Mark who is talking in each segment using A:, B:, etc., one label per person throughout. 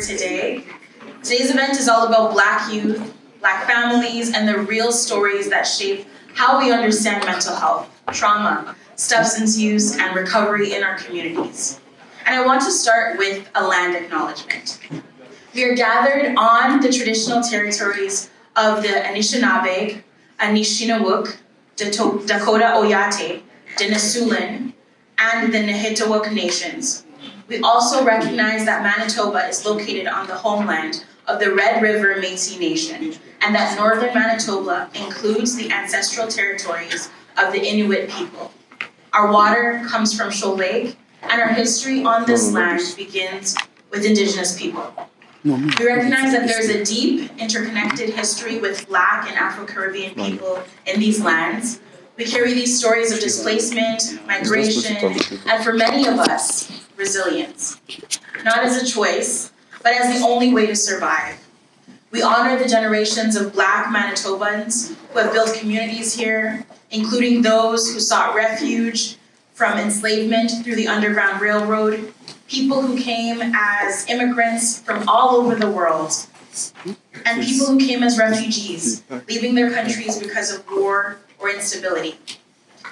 A: today. Today's event is all about Black youth, Black families, and the real stories that shape how we understand mental health, trauma, substance use, and recovery in our communities. And I want to start with a land acknowledgement. We are gathered on the traditional territories of the Anishinaabe, Anishinaabeg, Dakota Oyate, Denisolan, and the Nehitawuk nations. We also recognize that Manitoba is located on the homeland of the Red River Métis Nation, and that northern Manitoba includes the ancestral territories of the Inuit people. Our water comes from Shoal Lake, and our history on this land begins with Indigenous people. We recognize that there is a deep, interconnected history with Black and Afro-Caribbean people in these lands. We carry these stories of displacement, migration, and for many of us, resilience. Not as a choice, but as the only way to survive. We honor the generations of Black Manitobans who have built communities here, including those who sought refuge from enslavement through the Underground Railroad, people who came as immigrants from all over the world, and people who came as refugees, leaving their countries because of war or instability.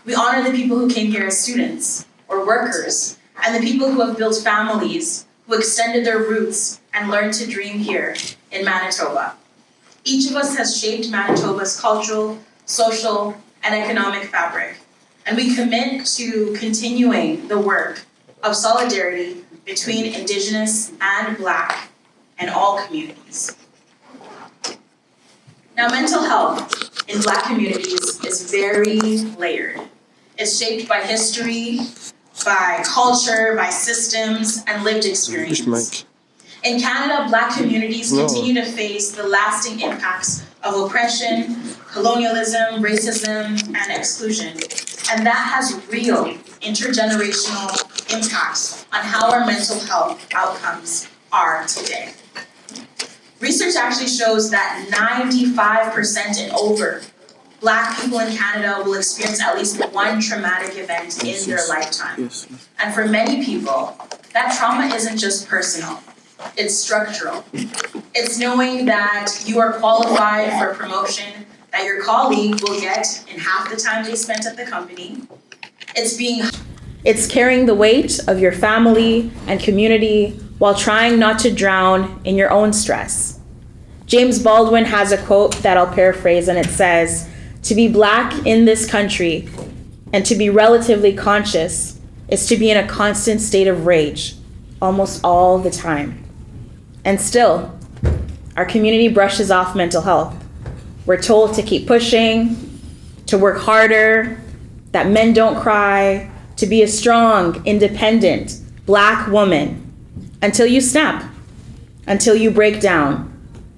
A: We honor the people who came here as students or workers, and the people who have built families, who extended their roots and learned to dream here in Manitoba. Each of us has shaped Manitoba's cultural, social, and economic fabric, and we commit to continuing the work of solidarity between Indigenous and Black and all communities. Now, mental health in Black communities is very layered. It's shaped by history, by culture, by systems, and lived experience. In Canada, Black communities continue to face the lasting impacts of oppression, colonialism, racism, and exclusion. And that has real intergenerational impacts on how our mental health outcomes are today. Research actually shows that 95% and over Black people in Canada will experience at least one traumatic event in their lifetime. And for many people, that trauma isn't just personal, it's structural. It's knowing that you are qualified for a promotion that your colleague will get in half the time they spent at the company. It's carrying the weight of your family and community while trying not to drown in your own stress. James Baldwin has a quote that I'll paraphrase, and it says, "To be Black in this country and to be relatively conscious is to be in a constant state of rage, almost all the time." And still, our community brushes off mental health. We're told to keep pushing, to work harder, that men don't cry, to be a strong, independent Black woman until you snap, until you break down,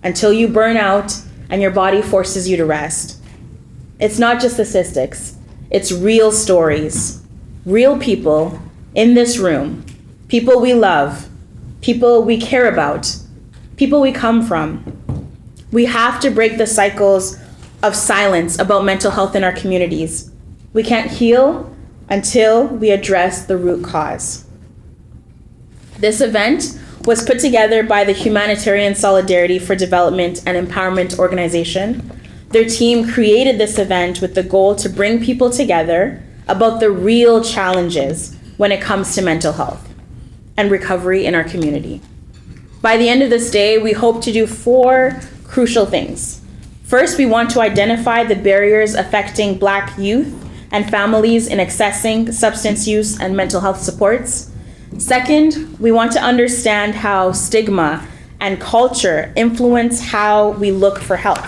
A: until you burn out and your body forces you to rest. It's not just statistics, it's real stories, real people in this room, people we love, people we care about, people we come from. We have to break the cycles of silence about mental health in our communities. We can't heal until we address the root cause. This event was put together by the Humanitarian Solidarity for Development and Empowerment organization. Their team created this event with the goal to bring people together about the real challenges when it comes to mental health and recovery in our community. By the end of this day, we hope to do 4 crucial things. First, we want to identify the barriers affecting Black youth and families in accessing substance use and mental health supports. Second, we want to understand how stigma and culture influence how we look for help.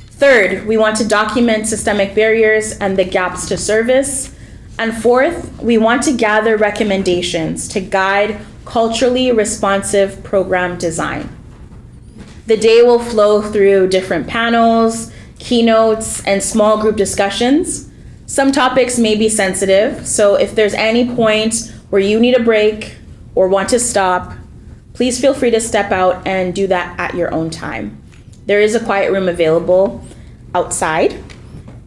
A: Third, we want to document systemic barriers and the gaps to service. And fourth, we want to gather recommendations to guide culturally responsive program design. The day will flow through different panels, keynotes, and small group discussions. Some topics may be sensitive, so if there's any point where you need a break or want to stop, please feel free to step out and do that at your own time. There is a quiet room available outside,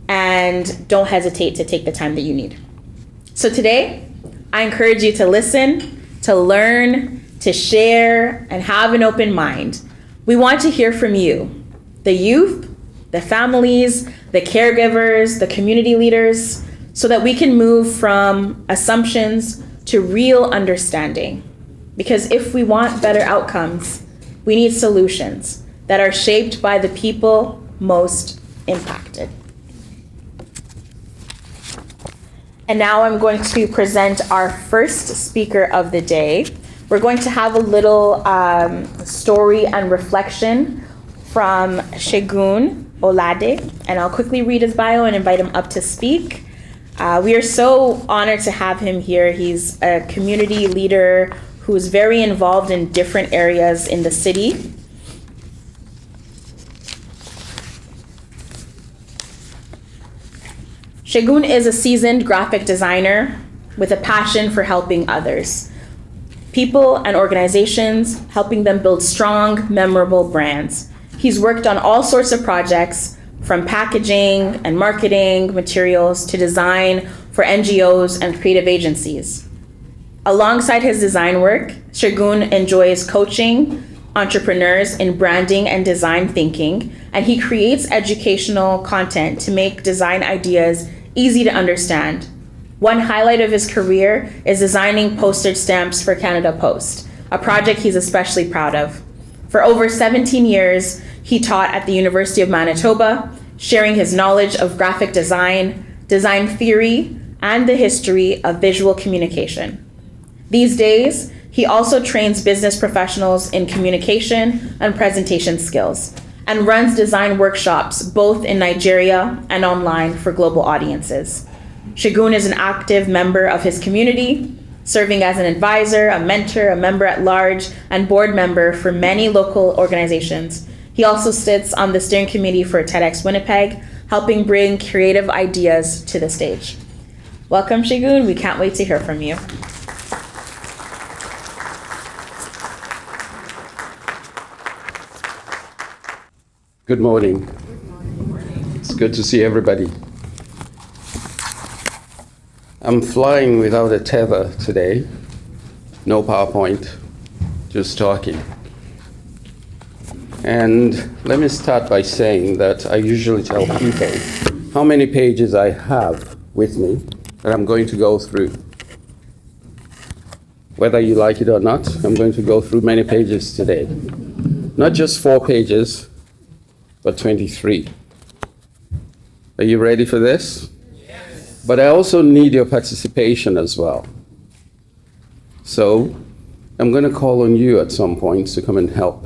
A: and don't hesitate to take the time that you need. So today, I encourage you to listen, to learn, to share, and have an open mind. We want to hear from you, the youth, the families, the caregivers, the community leaders, so that we can move from assumptions to real understanding. Because if we want better outcomes, we need solutions that are shaped by the people most impacted. And now I'm going to present our first speaker of the day. We're going to have a little story and reflection from Hsde Olade, and I'll quickly read his bio and invite him up to speak. We are so honored to have him here. He's a community leader who is very involved in different areas in the city. Hsde is a seasoned graphic designer with a passion for helping others, people and organizations, helping them build strong, memorable brands. He's worked on all sorts of projects, from packaging and marketing materials to design for NGOs and creative agencies. Alongside his design work, Hsde enjoys coaching entrepreneurs in branding and design thinking, and he creates educational content to make design ideas easy to understand. One highlight of his career is designing postage stamps for Canada Post, a project he's especially proud of. For over 17 years, he taught at the University of Manitoba, sharing his knowledge of graphic design, design theory, and the history of visual communication. These days, he also trains business professionals in communication and presentation skills, and runs design workshops both in Nigeria and online for global audiences. Hsde is an active member of his community, serving as an advisor, a mentor, a member at large, and board member for many local organizations. He also sits on the steering committee for TEDx Winnipeg, helping bring creative ideas to the stage. Welcome, Hsde. We can't wait to hear from you.
B: Good morning. It's good to see everybody. I'm flying without a tether today. No PowerPoint, just talking. And let me start by saying that I usually tell people how many pages I have with me that I'm going to go through. Whether you like it or not, I'm going to go through many pages today. Not just 4 pages, but 23. Are you ready for this? Yes. But I also need your participation as well. So I'm going to call on you at some point to come and help.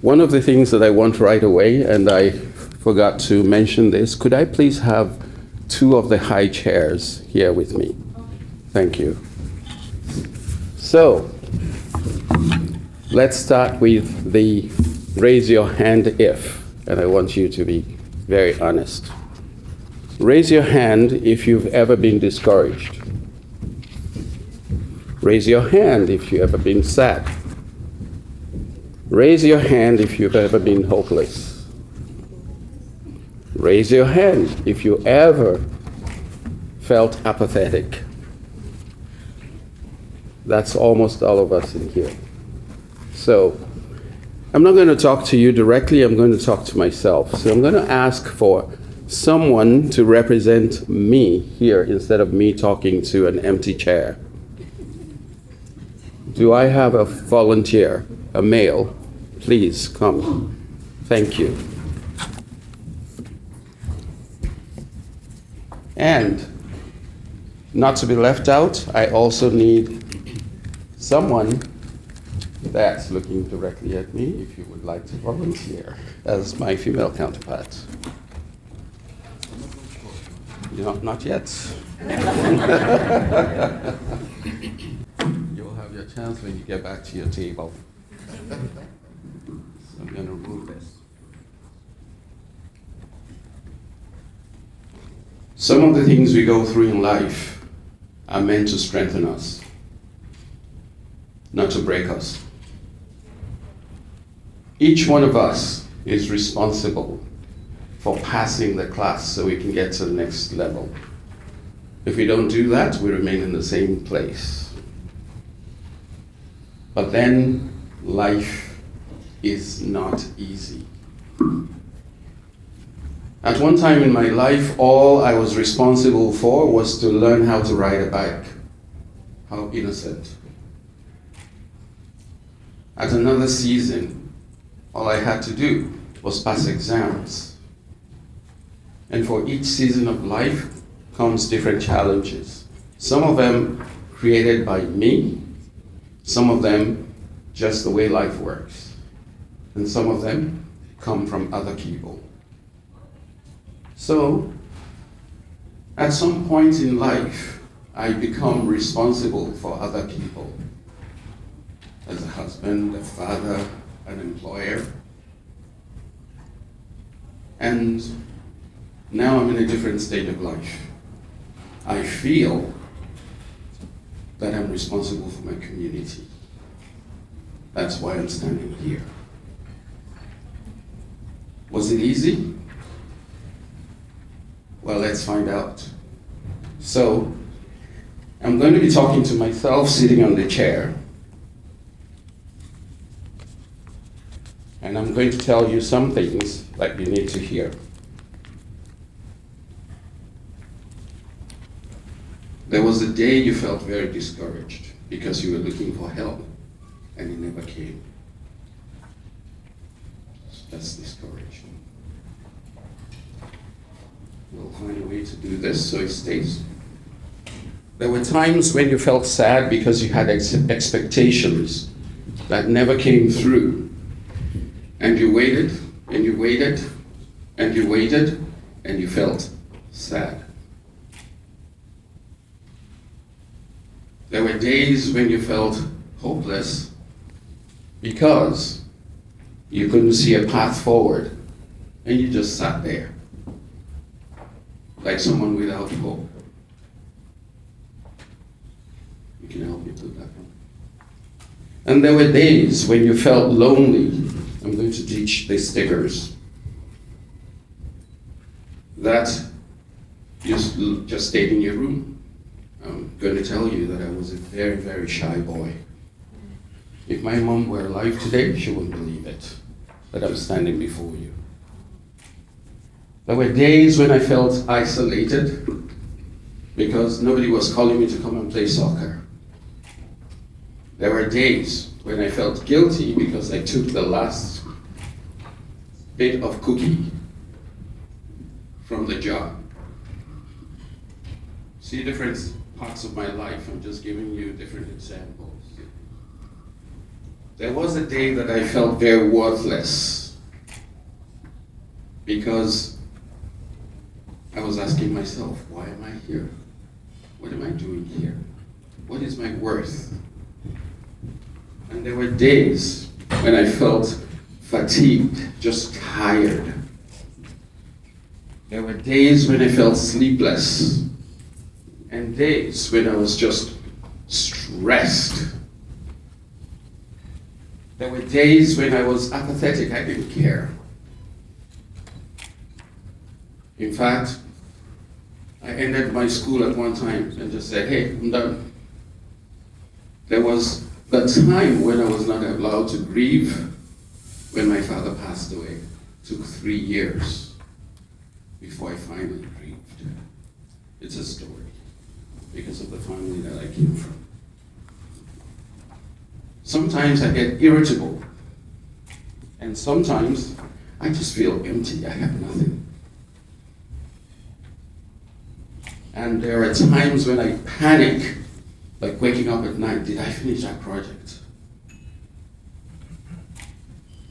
B: One of the things that I want right away, and I forgot to mention this, could I please have 2 of the high chairs here with me? Thank you. So let's start with the raise your hand if, and I want you to be very honest. Raise your hand if you've ever been discouraged. Raise your hand if you've ever been sad. Raise your hand if you've ever been hopeless. Raise your hand if you ever felt apathetic. That's almost all of us in here. So I'm not going to talk to you directly, I'm going to talk to myself. So I'm going to ask for someone to represent me here instead of me talking to an empty chair. Do I have a volunteer, a male? Please come. Thank you. And not to be left out, I also need someone that's looking directly at me, if you would like to volunteer as my female counterpart. Not yet. You'll have your chance when you get back to your table. So I'm going to remove this. Some of the things we go through in life are meant to strengthen us, not to break us. Each one of us is responsible for passing the class so we can get to the next level. If we don't do that, we remain in the same place. But then life is not easy. At one time in my life, all I was responsible for was to learn how to ride a bike. How innocent. At another season, all I had to do was pass exams. And for each season of life comes different challenges. Some of them created by me, some of them just the way life works, and some of them come from other people. So, at some point in life, I become responsible for other people. As a husband, a father, an employer. And now I'm in a different state of life. I feel that I'm responsible for my community. That's why I'm standing here. Was it easy? Well, let's find out. So, I'm going to be talking to myself sitting on the chair. And I'm going to tell you some things that you need to hear. There was a day you felt very discouraged because you were looking for help and it never came. That's discouraging. We'll find a way to do this so it stays. There were times when you felt sad because you had expectations that never came through. And you waited, and you waited, and you waited, and you felt sad. There were days when you felt hopeless because you couldn't see a path forward, and you just sat there, like someone without hope. You can help me put that on. And there were days when you felt lonely. I'm going to teach the stickers. That you just stayed in your room. I'm going to tell you that I was a very, very shy boy. If my mom were alive today, she wouldn't believe it, that I'm standing before you. There were days when I felt isolated because nobody was calling me to come and play soccer. There were days when I felt guilty because I took the last bit of cookie from the jar. See different parts of my life, I'm just giving you different examples. There was a day that I felt very worthless because I was asking myself, why am I here? What am I doing here? What is my worth? And there were days when I felt fatigued, just tired. There were days when I felt sleepless, and days when I was just stressed. There were days when I was apathetic, I didn't care. In fact, I ended my school at one time and just said, hey, I'm done. There was the time when I was not allowed to grieve when my father passed away. It took 3 years before I finally grieved. It's a story because of the family that I came from. Sometimes I get irritable, and sometimes I just feel empty. I have nothing. And there are times when I panic, like waking up at night. Did I finish that project?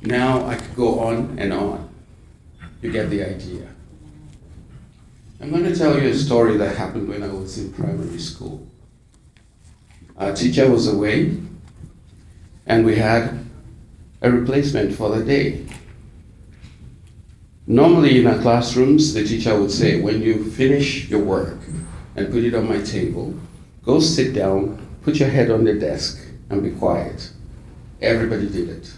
B: Now I could go on and on. You get the idea. I'm going to tell you a story that happened when I was in primary school. Our teacher was away, and we had a replacement for the day. Normally in our classrooms, the teacher would say, when you finish your work and put it on my table, go sit down, put your head on the desk, and be quiet. Everybody did it.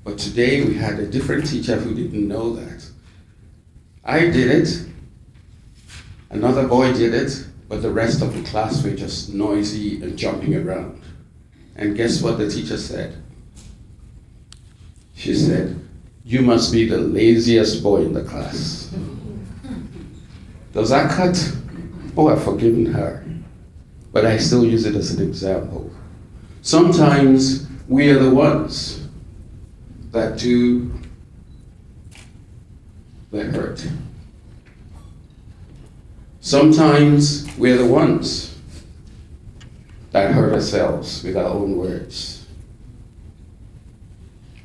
B: But today we had a different teacher who didn't know that. I did it, another boy did it, but the rest of the class were just noisy and jumping around. And guess what the teacher said? She said, "You must be the laziest boy in the class." Does that cut? Oh, I've forgiven her. But I still use it as an example. Sometimes we are the ones that do the hurt. Sometimes we're the ones that hurt ourselves with our own words.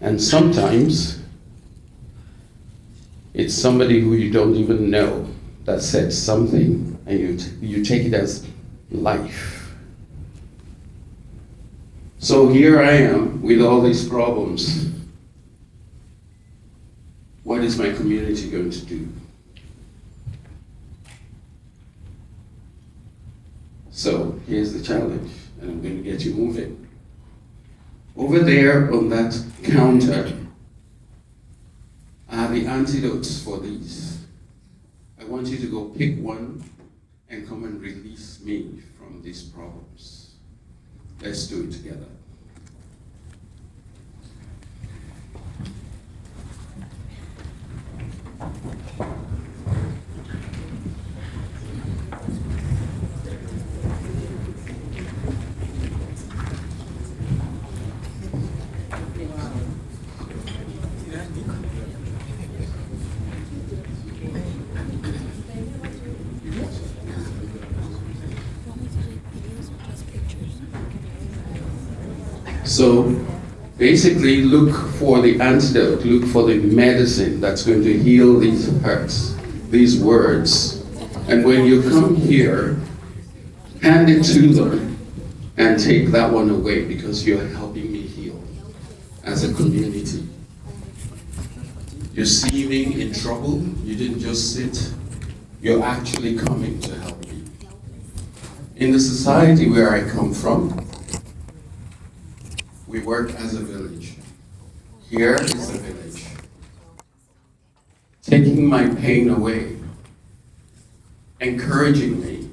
B: And sometimes it's somebody who you don't even know that said something, and you take it as life. So here I am with all these problems. What is my community going to do? So here's the challenge, and I'm going to get you moving. Over there on that counter are the antidotes for these. I want you to go pick one and come and release me from these problems. Let's do it together. So basically look for the antidote, look for the medicine that's going to heal these hurts, these words. And when you come here, hand it to them and take that one away, because you're helping me heal as a community. You see me in trouble, you didn't just sit, you're actually coming to help me. In the society where I come from, we work as a village. Here is the village. Taking my pain away, encouraging me.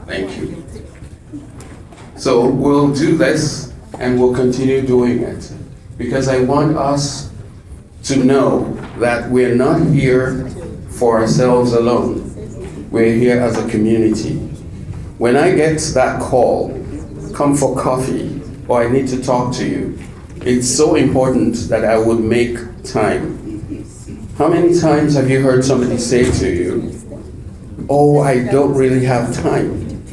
B: Thank you. So we'll do this and we'll continue doing it, because I want us to know that we're not here for ourselves alone. We're here as a community. When I get that call, come for coffee, or I need to talk to you, it's so important that I would make time. How many times have you heard somebody say to you, "Oh, I don't really have time"?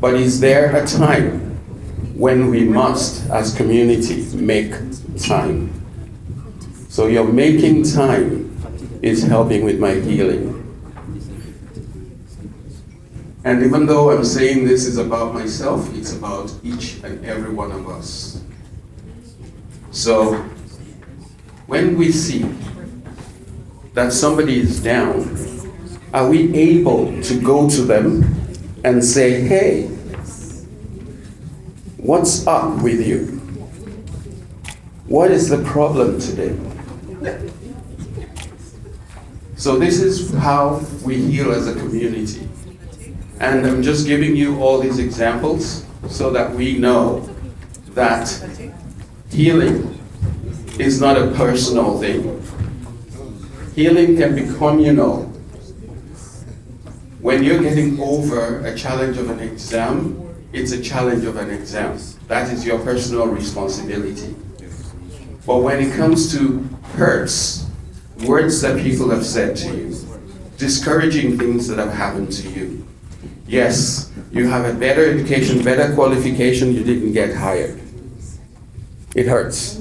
B: But is there a time when we must, as community, make time? So your making time is helping with my healing. And even though I'm saying this is about myself, it's about each and every one of us. So when we see that somebody is down, are we able to go to them and say, "Hey, what's up with you? What is the problem today?" So this is how we heal as a community. And I'm just giving you all these examples so that we know that healing is not a personal thing. Healing can be communal. When you're getting over a challenge of an exam, it's a challenge of an exam. That is your personal responsibility. But when it comes to hurts, words that people have said to you, discouraging things that have happened to you, yes, you have a better education, better qualification, you didn't get hired. It hurts.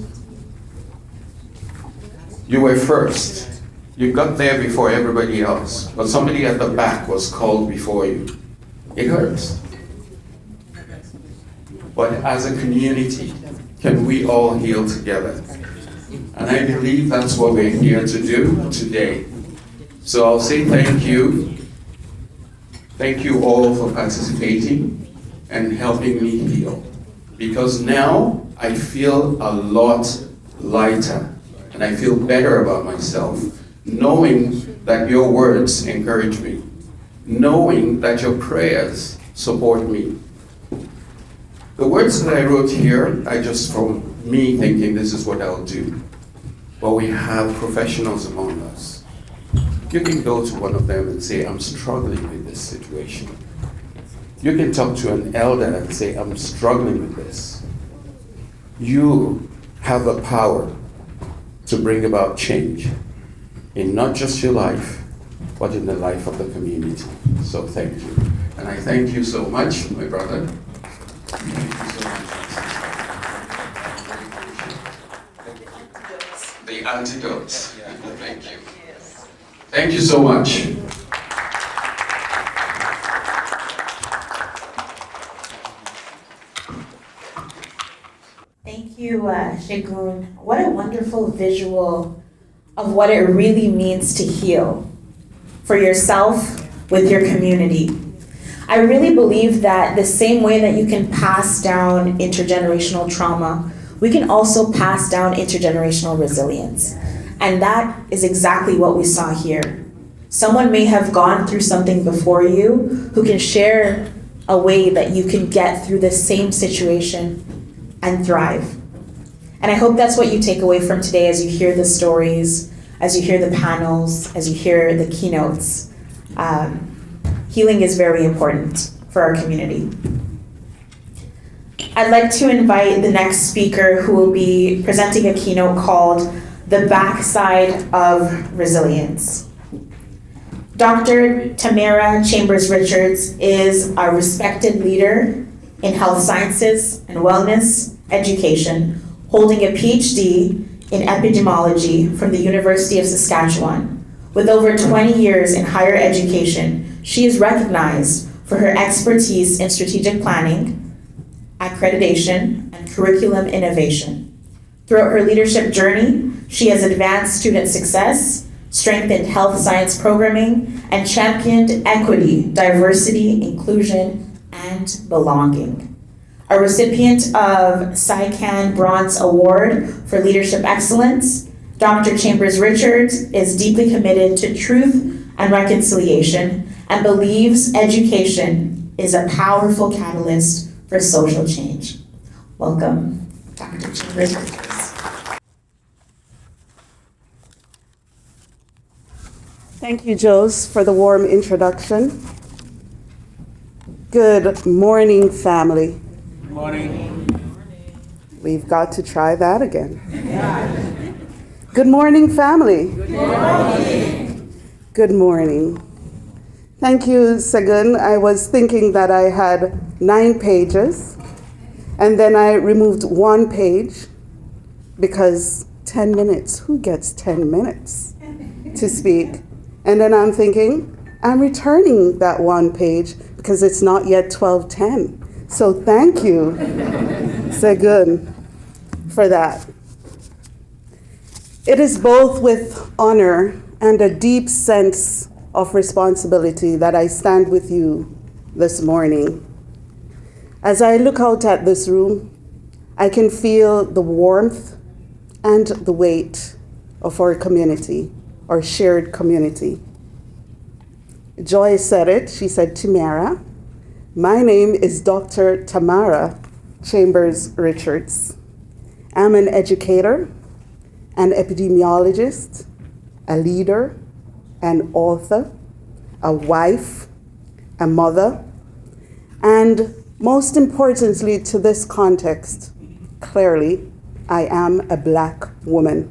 B: You were first. You got there before everybody else, but somebody at the back was called before you. It hurts. But as a community, can we all heal together? And I believe that's what we're here to do today. So I'll say thank you. Thank you all for participating and helping me heal. Because now I feel a lot lighter, and I feel better about myself, knowing that your words encourage me, knowing that your prayers support me. The words that I wrote here are just from me thinking this is what I'll do. But we have professionals among us. You can go to one of them and say, I'm struggling with this situation. You can talk to an elder and say, I'm struggling with this. You have the power to bring about change in not just your life, but in the life of the community. So thank you. And I thank you so much, my brother. Thank you so much. The antidotes. Thank you. Thank you so much.
A: Thank you, Shagun. What a wonderful visual of what it really means to heal for yourself with your community. I really believe that the same way that you can pass down intergenerational trauma, we can also pass down intergenerational resilience. And that is exactly what we saw here. Someone may have gone through something before you who can share a way that you can get through the same situation and thrive. And I hope that's what you take away from today as you hear the stories, as you hear the panels, as you hear the keynotes. Healing is very important for our community. I'd like to invite the next speaker who will be presenting a keynote called The Backside of Resilience. Dr. Tamara Chambers-Richards is a respected leader in health sciences and wellness education, holding a PhD in epidemiology from the University of Saskatchewan. With over 20 years in higher education, she is recognized for her expertise in strategic planning, accreditation, and curriculum innovation. Throughout her leadership journey, she has advanced student success, strengthened health science programming, and championed equity, diversity, inclusion, and belonging. A recipient of SciCan Bronze Award for Leadership Excellence, Dr. Chambers-Richards is deeply committed to truth and reconciliation and believes education is a powerful catalyst for social change. Welcome, Dr. Chambers-Richards.
C: Thank you, Jose, for the warm introduction. Good morning, family.
D: Good morning.
C: We've got to try that again. Good morning, family.
D: Good morning.
C: Good morning. Thank you, Segun. I was thinking that I had 9 pages, and then I removed 1 page because 10 minutes, who gets 10 minutes to speak? And then I'm thinking, I'm returning that 1 page because it's not yet 12:10. So thank you, Segun, for that. It is both with honor and a deep sense of responsibility that I stand with you this morning. As I look out at this room, I can feel the warmth and the weight of our community, our shared community. Joy said it, she said, Tamara. My name is Dr. Tamara Chambers-Richards. I'm an educator, an epidemiologist, a leader, an author, a wife, a mother, and most importantly to this context, clearly, I am a Black woman.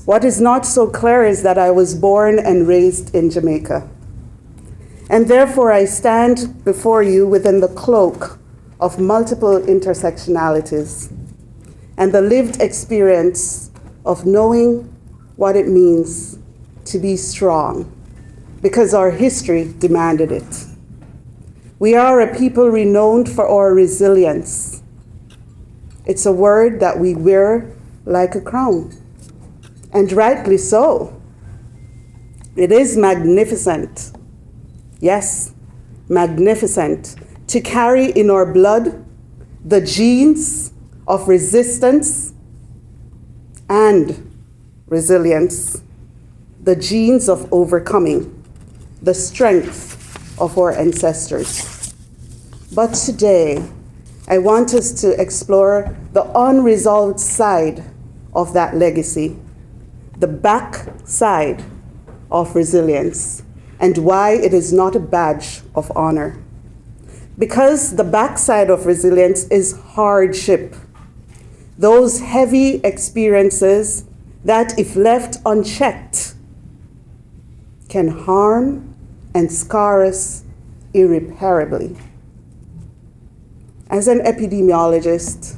C: What is not so clear is that I was born and raised in Jamaica. And therefore I stand before you within the cloak of multiple intersectionalities and the lived experience of knowing what it means to be strong, because our history demanded it. We are a people renowned for our resilience. It's a word that we wear like a crown, and rightly so. It is magnificent, yes, magnificent, to carry in our blood the genes of resistance, and resilience, the genes of overcoming, the strength of our ancestors. But today, I want us to explore the unresolved side of that legacy, the back side of resilience, and why it is not a badge of honor. Because the backside of resilience is hardship, those heavy experiences that, if left unchecked, can harm and scar us irreparably. As an epidemiologist,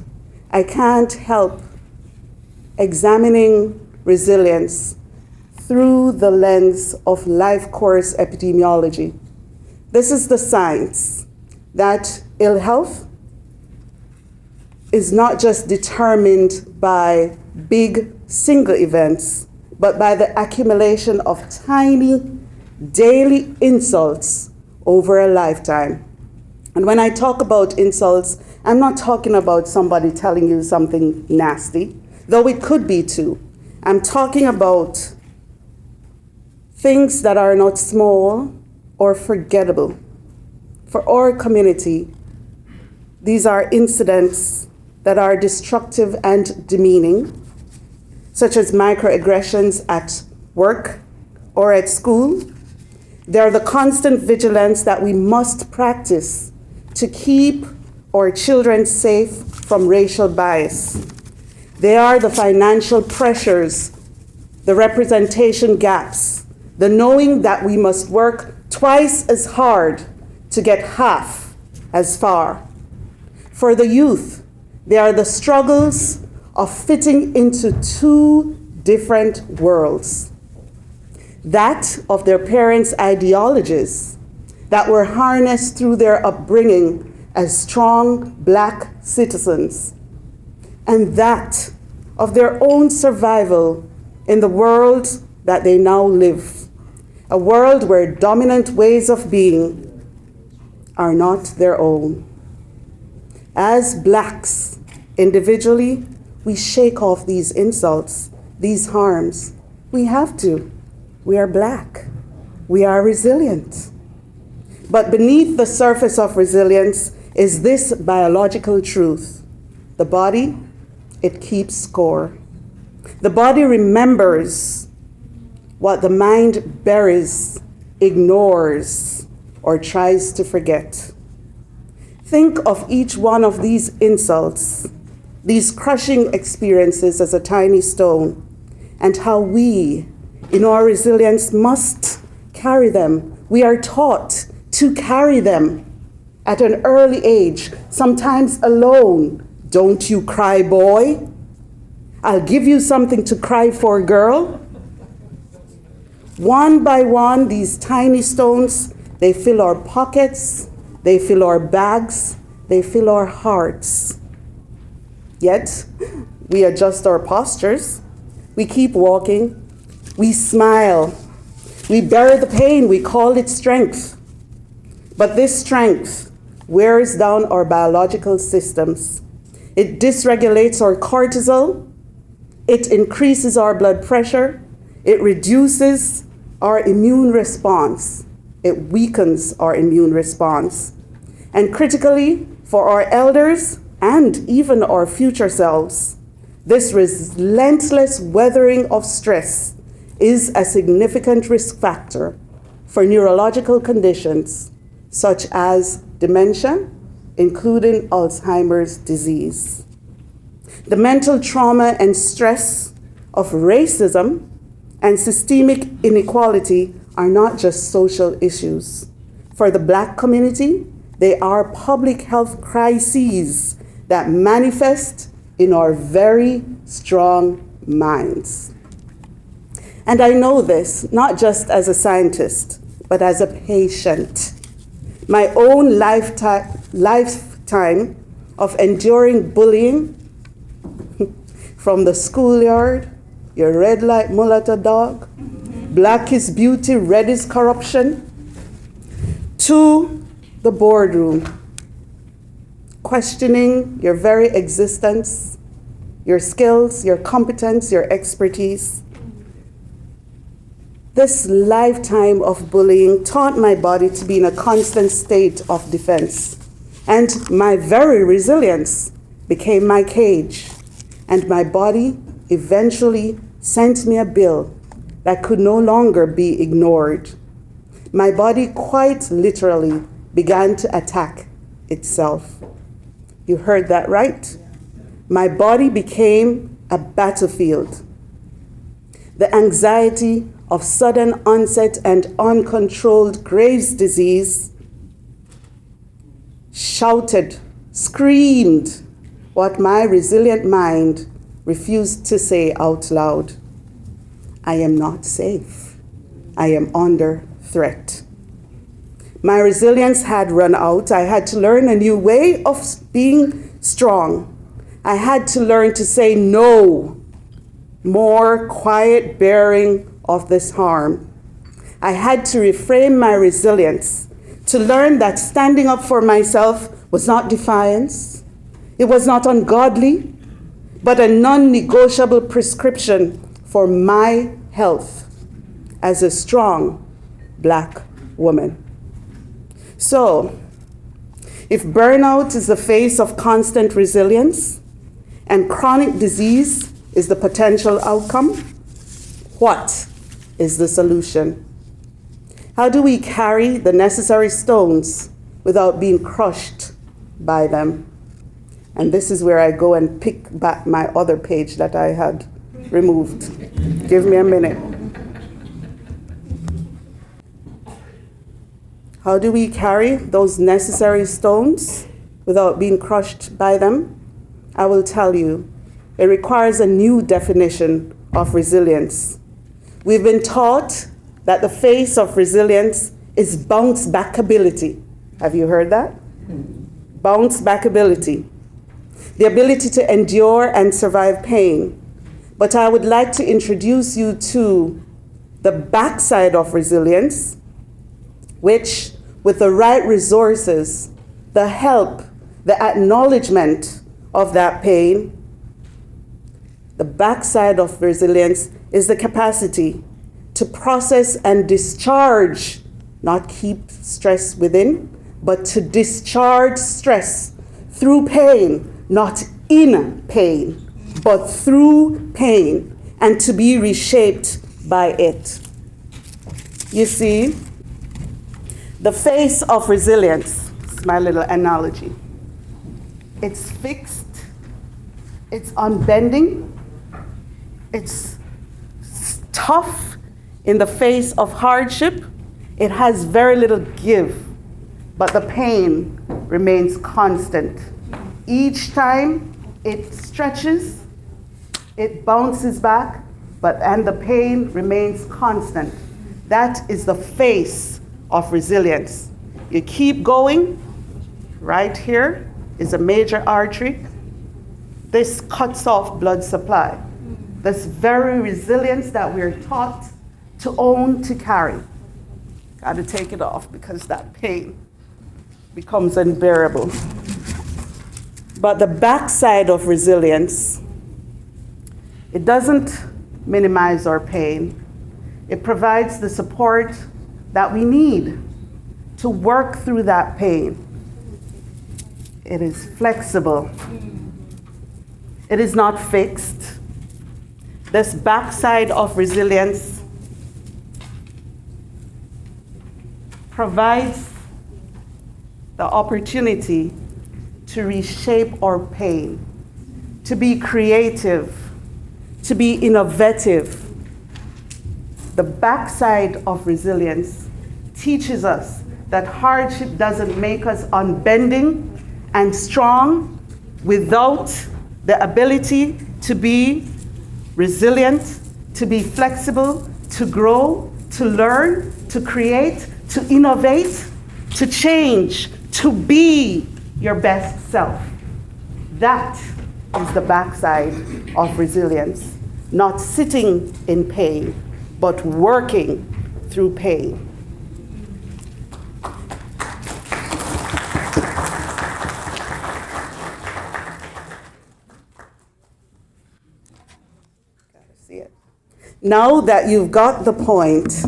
C: I can't help examining resilience through the lens of life course epidemiology. This is the science that ill health is not just determined by big single events, but by the accumulation of tiny daily insults over a lifetime. And when I talk about insults, I'm not talking about somebody telling you something nasty, though it could be too. I'm talking about things that are not small or forgettable. For our community, these are incidents that are destructive and demeaning, such as microaggressions at work or at school. They are the constant vigilance that we must practice to keep our children safe from racial bias. They are the financial pressures, the representation gaps, the knowing that we must work twice as hard to get half as far. For the youth, they are the struggles of fitting into two different worlds. That of their parents' ideologies that were harnessed through their upbringing as strong Black citizens, and that of their own survival in the world that they now live, a world where dominant ways of being are not their own. As Blacks, individually, we shake off these insults, these harms. We have to. We are Black. We are resilient. But beneath the surface of resilience is this biological truth. The body, it keeps score. The body remembers what the mind buries, ignores, or tries to forget. Think of each one of these insults, these crushing experiences as a tiny stone, and how we, in our resilience, must carry them. We are taught to carry them at an early age, sometimes alone. Don't you cry, boy. I'll give you something to cry for, girl. One by one, these tiny stones, they fill our pockets, they fill our bags, they fill our hearts. Yet, we adjust our postures. We keep walking. We smile. We bury the pain. We call it strength. But this strength wears down our biological systems. It dysregulates our cortisol. It increases our blood pressure. It reduces our immune response. It weakens our immune response. And critically, for our elders and even our future selves, this relentless weathering of stress is a significant risk factor for neurological conditions such as dementia, including Alzheimer's disease. The mental trauma and stress of racism and systemic inequality are not just social issues. For the Black community, they are public health crises that manifest in our very strong minds. And I know this not just as a scientist, but as a patient. My own lifetime of enduring bullying from the schoolyard, your red light mulatto dog, Black is beauty, red is corruption, to the boardroom, questioning your very existence, your skills, your competence, your expertise. This lifetime of bullying taught my body to be in a constant state of defense, and my very resilience became my cage, and my body eventually sent me a bill that could no longer be ignored. My body quite literally began to attack itself. You heard that right? My body became a battlefield. The anxiety of sudden onset and uncontrolled Graves' disease shouted, screamed what my resilient mind refused to say out loud. I am not safe. I am under threat. My resilience had run out. I had to learn a new way of being strong. I had to learn to say no. More quiet bearing of this harm. I had to reframe my resilience, to learn that standing up for myself was not defiance, it was not ungodly, but a non-negotiable prescription for my health as a strong Black woman. So, if burnout is the face of constant resilience and chronic disease is the potential outcome, what is the solution? How do we carry the necessary stones without being crushed by them? And this is where I go and pick back my other page that I had removed. Give me a minute. How do we carry those necessary stones without being crushed by them? I will tell you. It requires a new definition of resilience. We've been taught that the face of resilience is bounce back ability. Have you heard that? Bounce back ability. The ability to endure and survive pain. But I would like to introduce you to the backside of resilience, which, with the right resources, the help, the acknowledgement of that pain, the backside of resilience is the capacity to process and discharge, not keep stress within, but to discharge stress through pain, not in pain, but through pain, and to be reshaped by it. You see, the face of resilience, it's my little analogy. It's fixed, it's unbending, it's tough in the face of hardship. It has very little give, but the pain remains constant. Each time it stretches, it bounces back, and the pain remains constant. That is the face of resilience. You keep going. Right here is a major artery. This cuts off blood supply. This very resilience that we're taught to own, to carry. Got to take it off because that pain becomes unbearable. But the backside of resilience, it doesn't minimize our pain. It provides the support that we need to work through that pain. It is flexible. It is not fixed. This backside of resilience provides the opportunity to reshape our pain, to be creative, to be innovative. The backside of resilience teaches us that hardship doesn't make us unbending and strong without the ability to be resilient, to be flexible, to grow, to learn, to create, to innovate, to change, to be your best self. That is the backside of resilience. Not sitting in pain, but working through pain. see it. Now that you've got the point,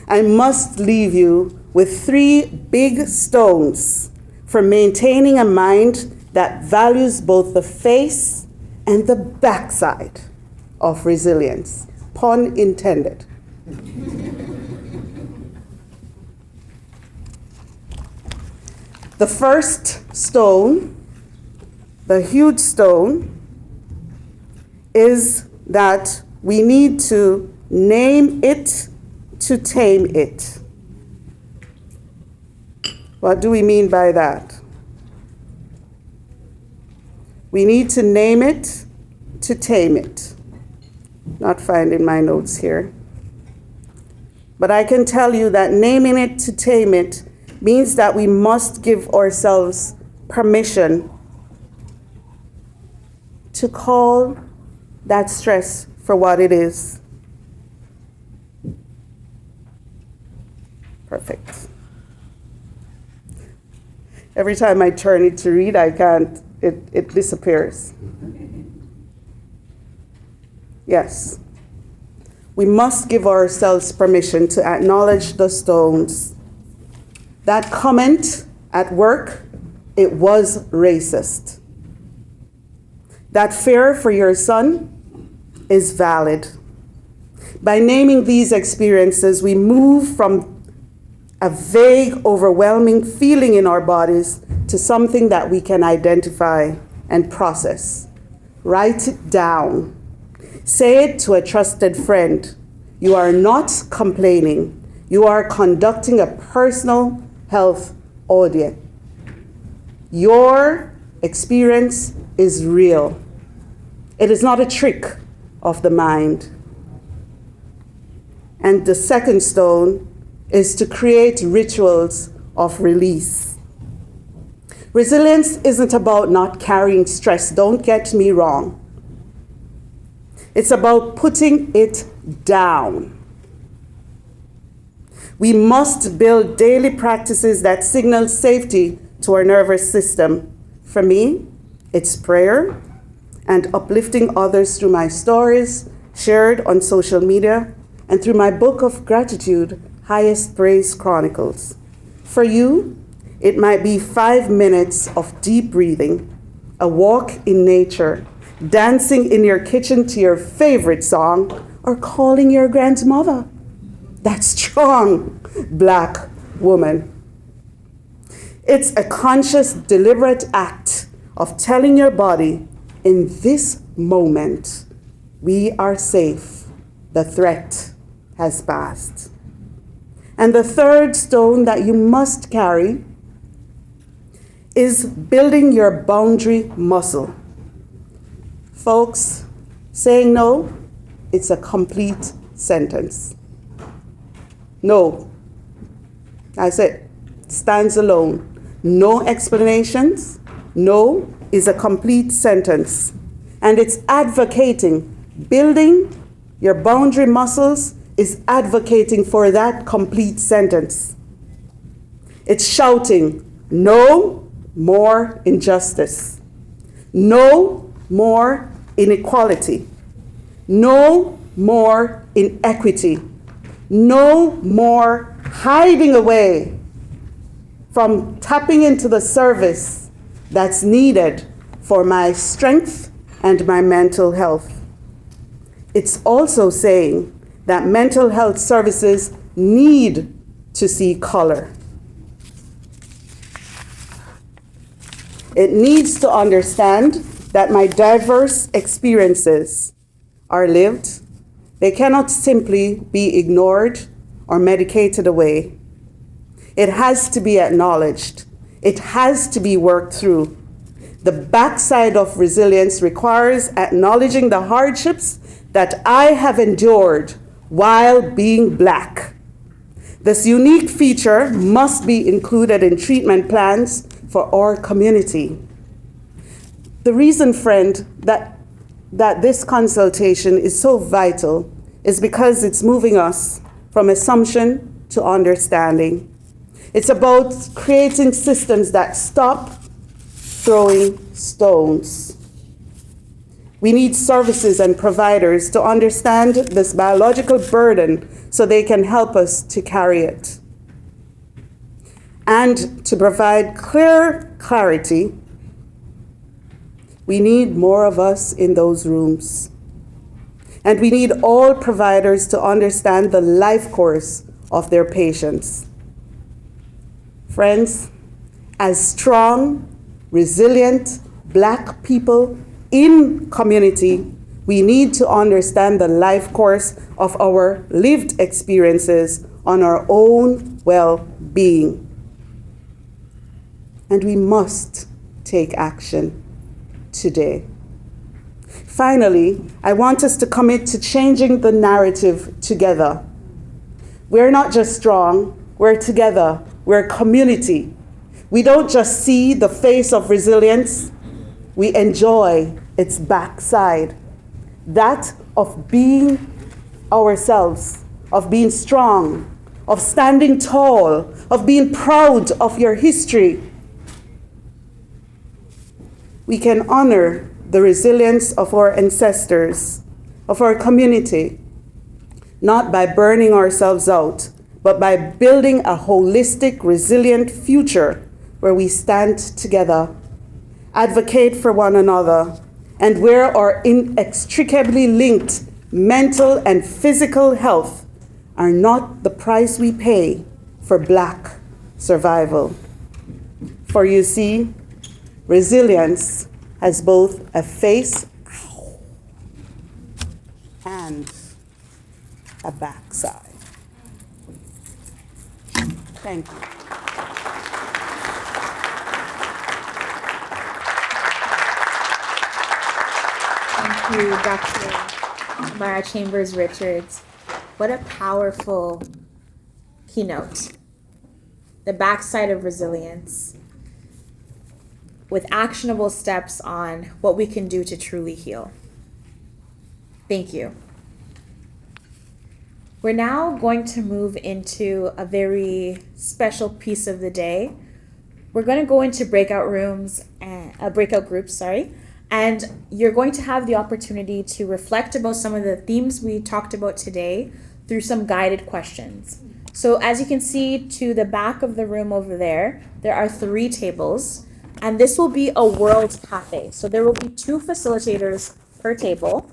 C: I must leave you with 3 big stones for maintaining a mind that values both the face and the backside of resilience. Pun intended. The first stone, the huge stone, is that we need to name it to tame it. What do we mean by that? We need to name it to tame it. Not finding my notes here. But I can tell you that naming it to tame it means that we must give ourselves permission to call that stress for what it is. Perfect. Every time I turn it to read, I can't, it disappears. Yes. We must give ourselves permission to acknowledge the stones. That comment at work, it was racist. That fear for your son is valid. By naming these experiences, we move from a vague, overwhelming feeling in our bodies to something that we can identify and process. Write it down. Say it to a trusted friend. You are not complaining. You are conducting a personal health audit. Your experience is real. It is not a trick of the mind. And the second stone is to create rituals of release. Resilience isn't about not carrying stress, don't get me wrong. It's about putting it down. We must build daily practices that signal safety to our nervous system. For me, it's prayer and uplifting others through my stories shared on social media and through my book of gratitude, Highest Praise Chronicles. For you, it might be 5 minutes of deep breathing, a walk in nature, dancing in your kitchen to your favorite song, or calling your grandmother, that strong Black woman. It's a conscious, deliberate act of telling your body, in this moment, we are safe. The threat has passed. And the third stone that you must carry is building your boundary muscle. Folks, saying no, it's a complete sentence. No. That's it. Stands alone. No explanations. No is a complete sentence. And it's advocating. Building your boundary muscles is advocating for that complete sentence. It's shouting, no more injustice. No more inequality. No more inequity. No more hiding away from tapping into the service that's needed for my strength and my mental health. It's also saying that mental health services need to see color. It needs to understand that my diverse experiences are lived. They cannot simply be ignored or medicated away. It has to be acknowledged. It has to be worked through. The backside of resilience requires acknowledging the hardships that I have endured while being Black. This unique feature must be included in treatment plans for our community. The reason, friend, that this consultation is so vital is because it's moving us from assumption to understanding. It's about creating systems that stop throwing stones. We need services and providers to understand this biological burden so they can help us to carry it. And to provide clarity, we need more of us in those rooms. And we need all providers to understand the life course of their patients. Friends, as strong, resilient Black people in community, we need to understand the life course of our lived experiences on our own well-being. And we must take action today. Finally, I want us to commit to changing the narrative together. We're not just strong, we're together, we're a community. We don't just see the face of resilience, we enjoy its backside. That of being ourselves, of being strong, of standing tall, of being proud of your history. We can honor the resilience of our ancestors, of our community, not by burning ourselves out, but by building a holistic, resilient future where we stand together, advocate for one another, and where our inextricably linked mental and physical health are not the price we pay for Black survival. For you see, resilience has both a face and a backside. Thank you.
E: Thank you, Dr. Mara Chambers Richards. What a powerful keynote. The backside of resilience, with actionable steps on what we can do to truly heal. Thank you. We're now going to move into a very special piece of the day. We're going to go into breakout groups, and you're going to have the opportunity to reflect about some of the themes we talked about today through some guided questions. So as you can see to the back of the room over there are 3 tables, and this will be a world cafe. So there will be 2 facilitators per table.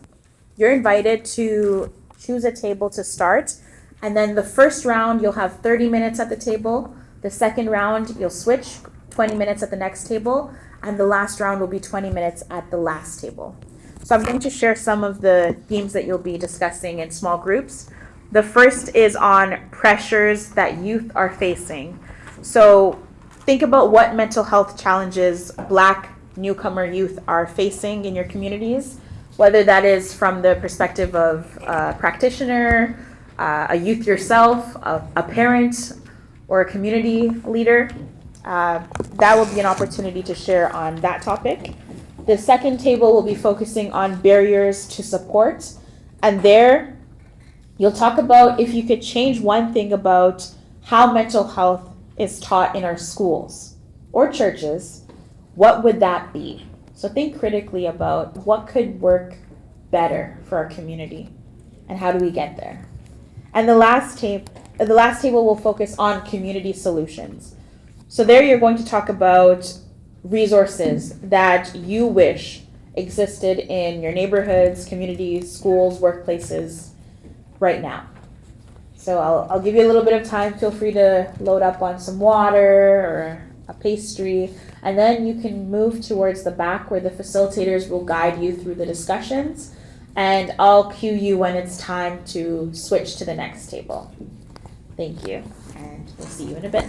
E: You're invited to choose a table to start, and then the first round you'll have 30 minutes at the table. The second round you'll switch, 20 minutes at the next table, and the last round will be 20 minutes at the last table. So I'm going to share some of the themes that you'll be discussing in small groups. The first is on pressures that youth are facing. So think about what mental health challenges Black newcomer youth are facing in your communities, whether that is from the perspective of a practitioner, a youth yourself, a parent, or a community leader. That will be an opportunity to share on that topic. The second table will be focusing on barriers to support. And there, you'll talk about if you could change one thing about how mental health is taught in our schools or churches, what would that be? So think critically about what could work better for our community and how do we get there. And the last table will focus on community solutions. So there you're going to talk about resources that you wish existed in your neighborhoods, communities, schools, workplaces right now. So I'll give you a little bit of time. Feel free to load up on some water or a pastry, and then you can move towards the back where the facilitators will guide you through the discussions, and I'll cue you when it's time to switch to the next table. Thank you, and we'll see you in a bit.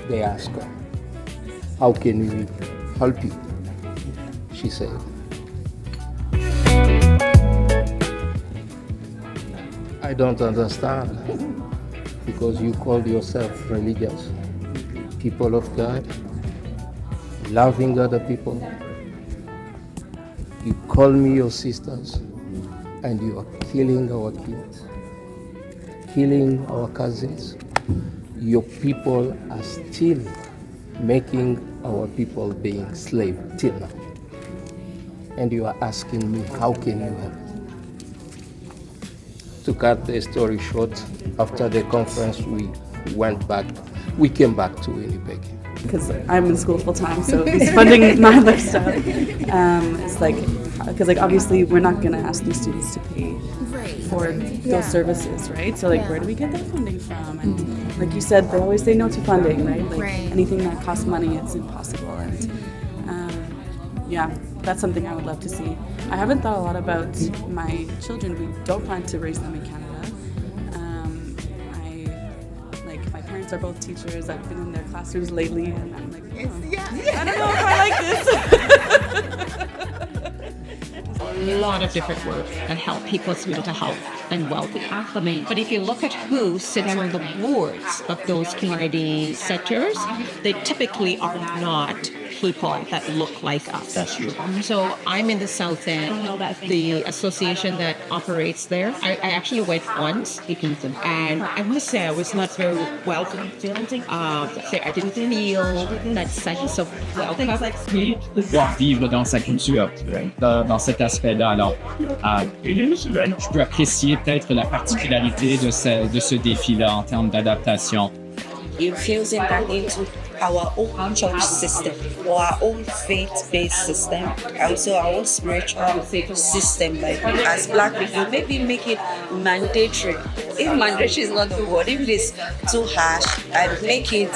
F: They asked her, how can we help you, she said. I don't understand, because you call yourself religious, people of God, loving other people. You call me your sisters, and you are killing our kids, killing our cousins. Your people are still making our people being slaves till now. And you are asking me, how can you help? To cut the story short, after the conference, we came back to Winnipeg.
G: Because I'm in school full time, so he's funding my lifestyle. It's like, because like obviously we're not gonna ask these students to pay for those services, right? So like, where do we get that funding from? And like you said, they always say no to funding, right? Like anything that costs money, it's impossible. And yeah, that's something I would love to see. I haven't thought a lot about my children. We don't plan to raise them in Canada. My parents are both teachers. I've been in their classrooms lately, and I'm like, I don't know if I like this.
H: A lot of different work that help people's mental health and well-being. But if you look at who sits on the boards of those community sectors, they typically are not people that look like us.
D: That's true.
H: So I'm in the South End, the association that operates there. I actually went once, and I must say I was not very welcome. I didn't feel that sense of welcome.
D: Pouvoir vivre dans sa culture, dans cet aspect-là. Alors, je peux apprécier peut-être la particularité de ce défi-là en termes d'adaptation.
I: Infusing that into our own church system or our own faith-based system, also our own spiritual system. Like as Black people, maybe make it mandatory. If mandatory is not the word, if it is too harsh, and make it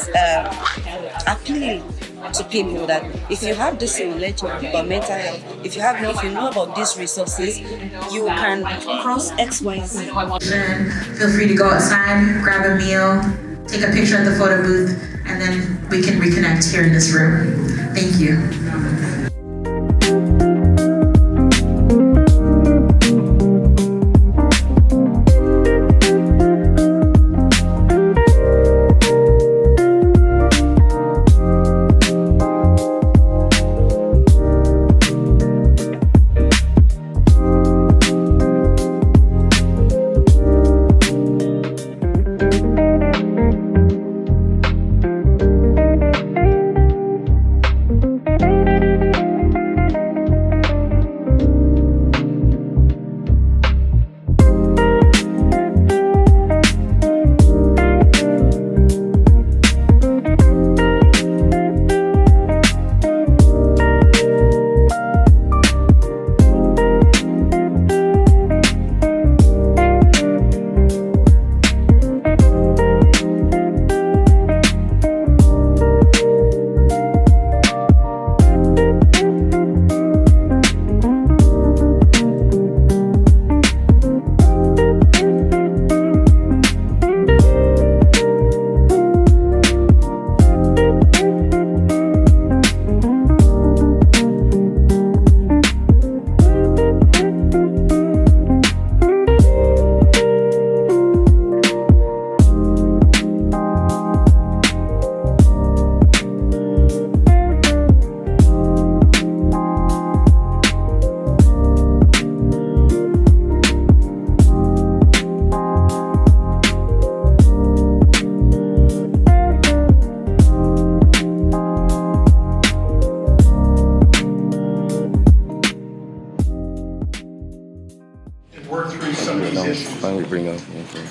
I: appealing to people that if you have this knowledge about mental health, if you know about these resources, you can cross X, Y, Z.
A: Feel free to go outside, grab a meal, take a picture at the photo booth, and then we can reconnect here in this room. Thank you.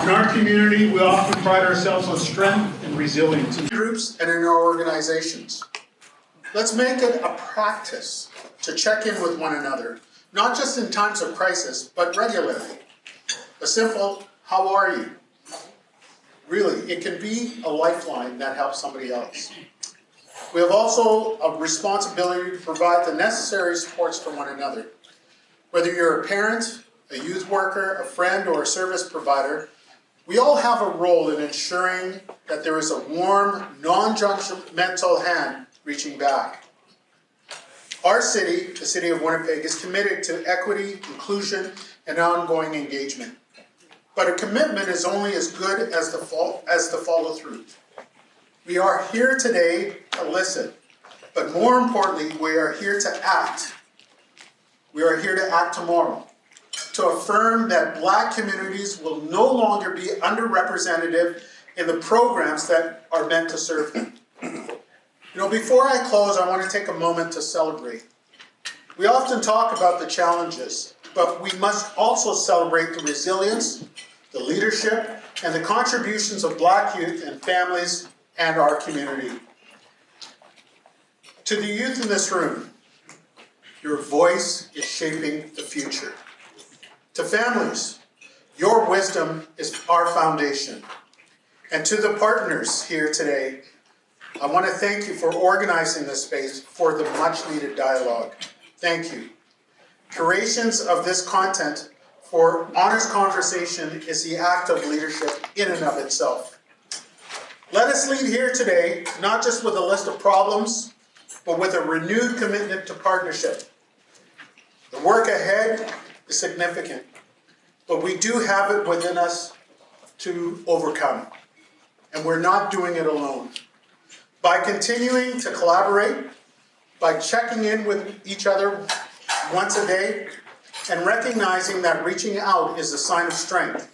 J: In our community, we often pride ourselves on strength and resilience in groups and in our organizations. Let's make it a practice to check in with one another, not just in times of crisis, but regularly. A simple, how are you? Really, it can be a lifeline that helps somebody else. We have also a responsibility to provide the necessary supports for one another. Whether you're a parent, a youth worker, a friend, or a service provider, we all have a role in ensuring that there is a warm, non-judgmental hand reaching back. Our city, the city of Winnipeg, is committed to equity, inclusion, and ongoing engagement. But a commitment is only as good as the follow-through. We are here today to listen, but more importantly, we are here to act. We are here to act tomorrow, to affirm that Black communities will no longer be underrepresented in the programs that are meant to serve them. You know, before I close, I want to take a moment to celebrate. We often talk about the challenges, but we must also celebrate the resilience, the leadership, and the contributions of Black youth and families and our community. To the youth in this room, your voice is shaping the future. To families, your wisdom is our foundation. And to the partners here today, I want to thank you for organizing this space for the much-needed dialogue. Thank you. Creations of this content for honest conversation is the act of leadership in and of itself. Let us lead here today, not just with a list of problems, but with a renewed commitment to partnership. The work ahead is significant, but we do have it within us to overcome, and we're not doing it alone. By continuing to collaborate, by checking in with each other once a day, and recognizing that reaching out is a sign of strength,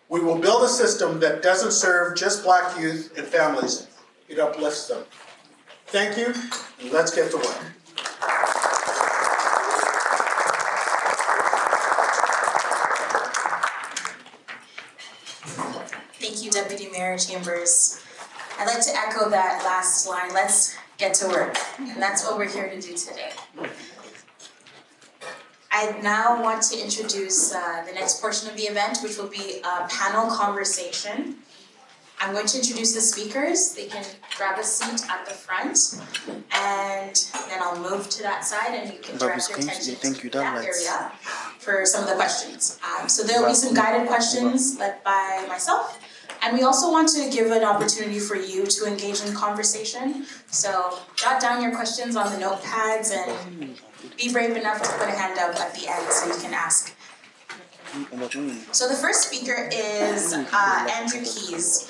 J: we will build a system that doesn't serve just Black youth and families, it uplifts them. Thank you, and let's get to work.
A: Thank you, Deputy Mayor Chambers. I'd like to echo that last line, let's get to work. And that's what we're here to do today. I now want to introduce the next portion of the event, which will be a panel conversation. I'm going to introduce the speakers. They can grab a seat at the front, and then I'll move to that side, and you can direct your attention to that area for some of the questions. So there will be some guided questions led by myself, and we also want to give an opportunity for you to engage in conversation. So jot down your questions on the notepads and be brave enough to put a hand up at the end so you can ask. So the first speaker is Andrew Keys.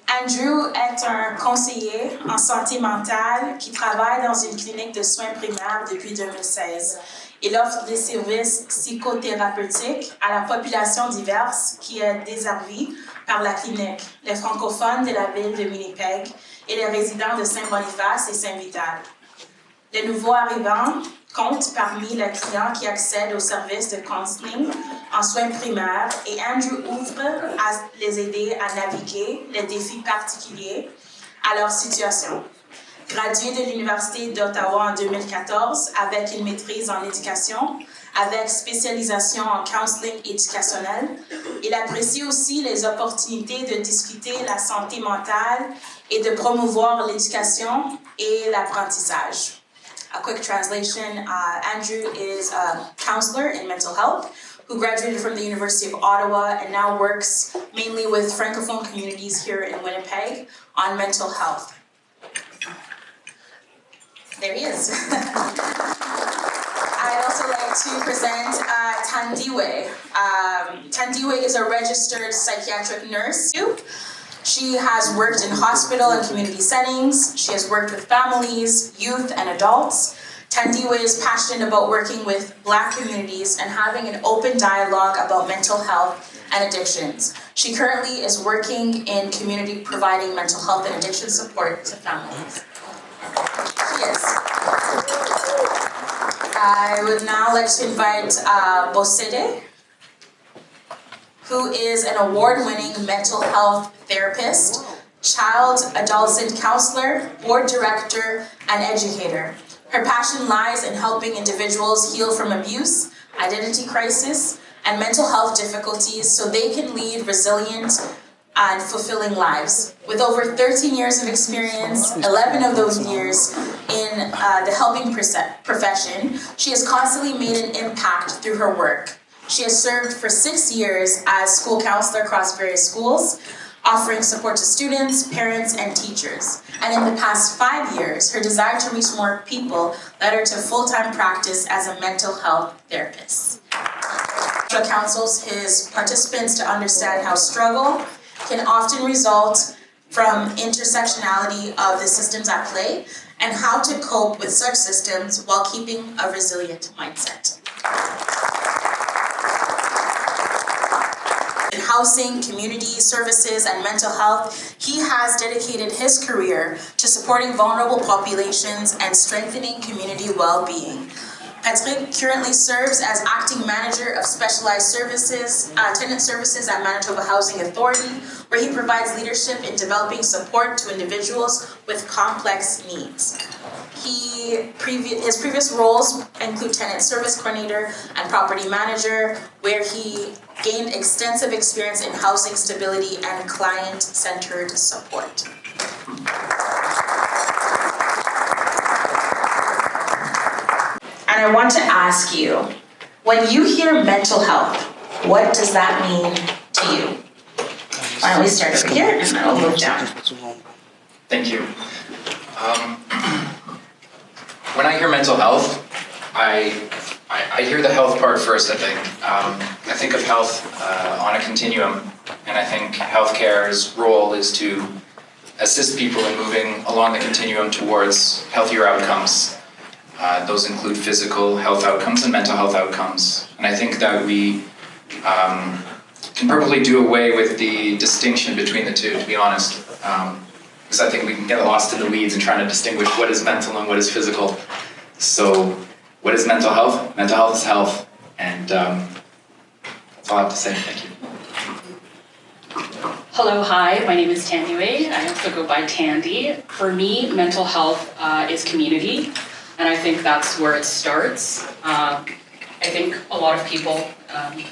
A: Andrew est un conseiller en santé mentale qui travaille dans une clinique de soins primaires depuis 2016. Il offre des services psychothérapeutiques à la population diverse qui est desservie par la clinique, les francophones de la ville de Winnipeg et les résidents de Saint-Boniface et Saint-Vital. Les nouveaux arrivants comptent parmi les clients qui accèdent aux services de counseling en soins primaires et Andrew ouvre à les aider à naviguer les défis particuliers à leur situation. Gradué de l'Université d'Ottawa en 2014 avec une maîtrise en éducation, avec spécialisation en counseling éducationnel, il apprécie aussi les opportunités de discuter la santé mentale et de promouvoir l'éducation et l'apprentissage. A quick translation, Andrew is a counselor in mental health who graduated from the University of Ottawa and now works mainly with Francophone communities here in Winnipeg on mental health. There he is. I'd also like to present Tandiwe. Tandiwe is a registered psychiatric nurse. She has worked in hospital and community settings. She has worked with families, youth, and adults. Tandiwe is passionate about working with Black communities and having an open dialogue about mental health and addictions. She currently is working in community providing mental health and addiction support to families. She is. I would now like to invite Hsde, who is an award-winning mental health therapist, child adolescent counselor, board director, and educator. Her passion lies in helping individuals heal from abuse, identity crisis, and mental health difficulties so they can lead resilient and fulfilling lives. With over 13 years of experience, 11 of those years in the helping profession, she has constantly made an impact through her work. She has served for 6 years as school counselor across various schools, offering support to students, parents, and teachers. And in the past 5 years, her desire to reach more people led her to full-time practice as a mental health therapist. She counsels his participants to understand how struggle can often result from intersectionality of the systems at play and how to cope with such systems while keeping a resilient mindset. In housing, community services, and mental health, he has dedicated his career to supporting vulnerable populations and strengthening community well-being. Patrick currently serves as acting manager of specialized services, tenant services at Manitoba Housing Authority, where he provides leadership in developing support to individuals with complex needs. His previous roles include tenant service coordinator and property manager, where he gained extensive experience in housing stability and client-centered support. And I want to ask you, when you hear mental health, what does that mean to you? Why don't we start over here and then we'll move down.
K: Thank you. When I hear mental health, I hear the health part first, I think. I think of health on a continuum, and I think healthcare's role is to assist people in moving along the continuum towards healthier outcomes. Those include physical health outcomes and mental health outcomes. And I think that we can probably do away with the distinction between the two, to be honest. Because I think we can get lost in the weeds in trying to distinguish what is mental and what is physical. So, what is mental health? Mental health is health. And that's all I have to say. Thank you.
L: Hello, hi, my name is Tandy Wei. I also go by Tandy. For me, mental health is community, and I think that's where it starts. I think a lot of people,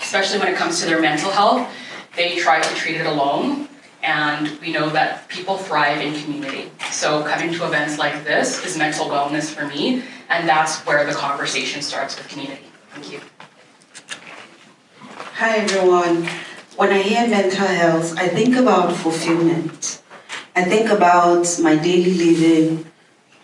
L: especially when it comes to their mental health, they try to treat it alone, and we know that people thrive in community. So coming to events like this is mental wellness for me, and that's where the conversation starts with community. Thank you.
M: Hi everyone. When I hear mental health, I think about fulfillment. I think about my daily living,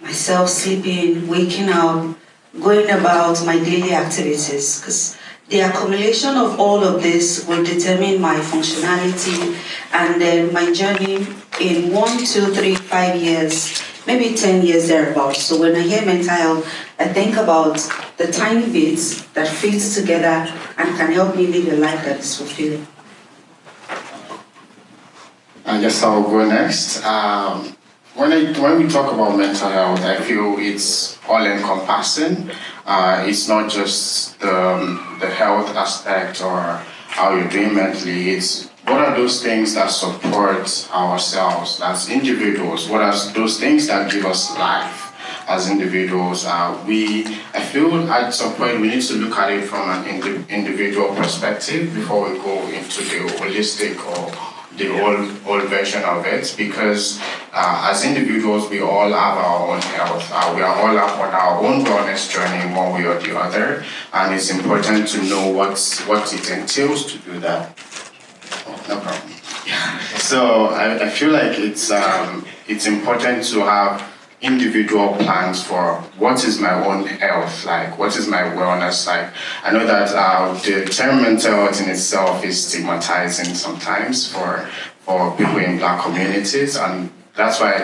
M: myself sleeping, waking up, going about my daily activities, because the accumulation of all of this will determine my functionality and then my journey in 1, 2, 3, 5 years, maybe 10 years thereabouts. So when I hear mental health, I think about the tiny bits that fits together and can help me live a life that is fulfilling.
J: I guess I'll go next. When we talk about mental health, I feel it's all-encompassing. It's not just the health aspect or how you're doing mentally. It's what are those things that support ourselves as individuals? What are those things that give us life as individuals? I feel at some point we need to look at it from an individual perspective before we go into the holistic or the old version of it, because as individuals we all have our own health. We are all up on our own wellness journey in one way or the other, and it's important to know what it entails to do that. Oh, no problem. Yeah. So I feel like it's important to have individual plans for what is my own health like, what is my wellness like. I know that the term mental health in itself is stigmatizing sometimes for people in Black communities, and that's why I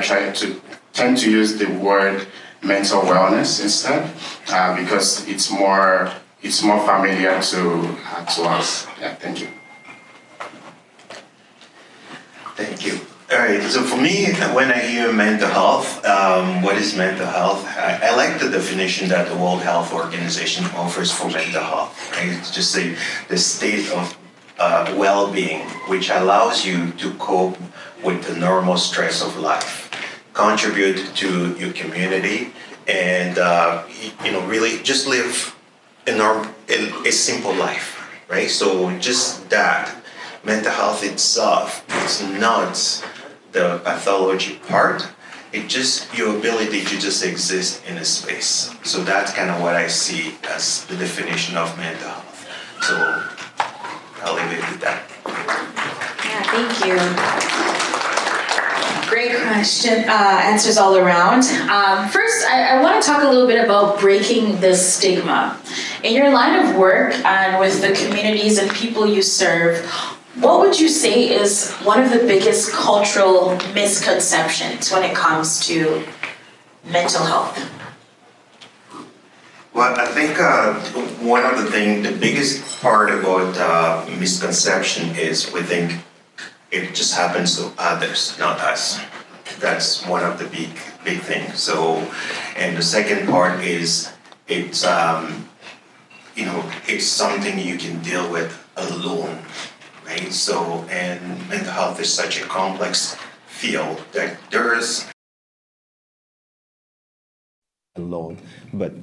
J: tend to use the word mental wellness instead, because it's more familiar to us. Yeah, thank you.
N: Thank you. All right, so for me, when I hear mental health, what is mental health? I like the definition that the World Health Organization offers for mental health, right? It's just the state of well-being, which allows you to cope with the normal stress of life, contribute to your community, and really just live a simple life, right? So just that. Mental health itself is not the pathology part, it's just your ability to just exist in a space. So that's kind of what I see as the definition of mental health. So I'll leave it with that.
A: Yeah, thank you. answers all around. First, I want to talk a little bit about breaking this stigma. In your line of work and with the communities and people you serve, what would you say is one of the biggest cultural misconceptions when it comes to mental health?
N: Well, I think one of the biggest part about misconception is we think it just happens to others, not us. That's one of the big things. So, and the second part is it's it's something you can deal with alone, right? So, and mental health is such a complex field that there's alone, but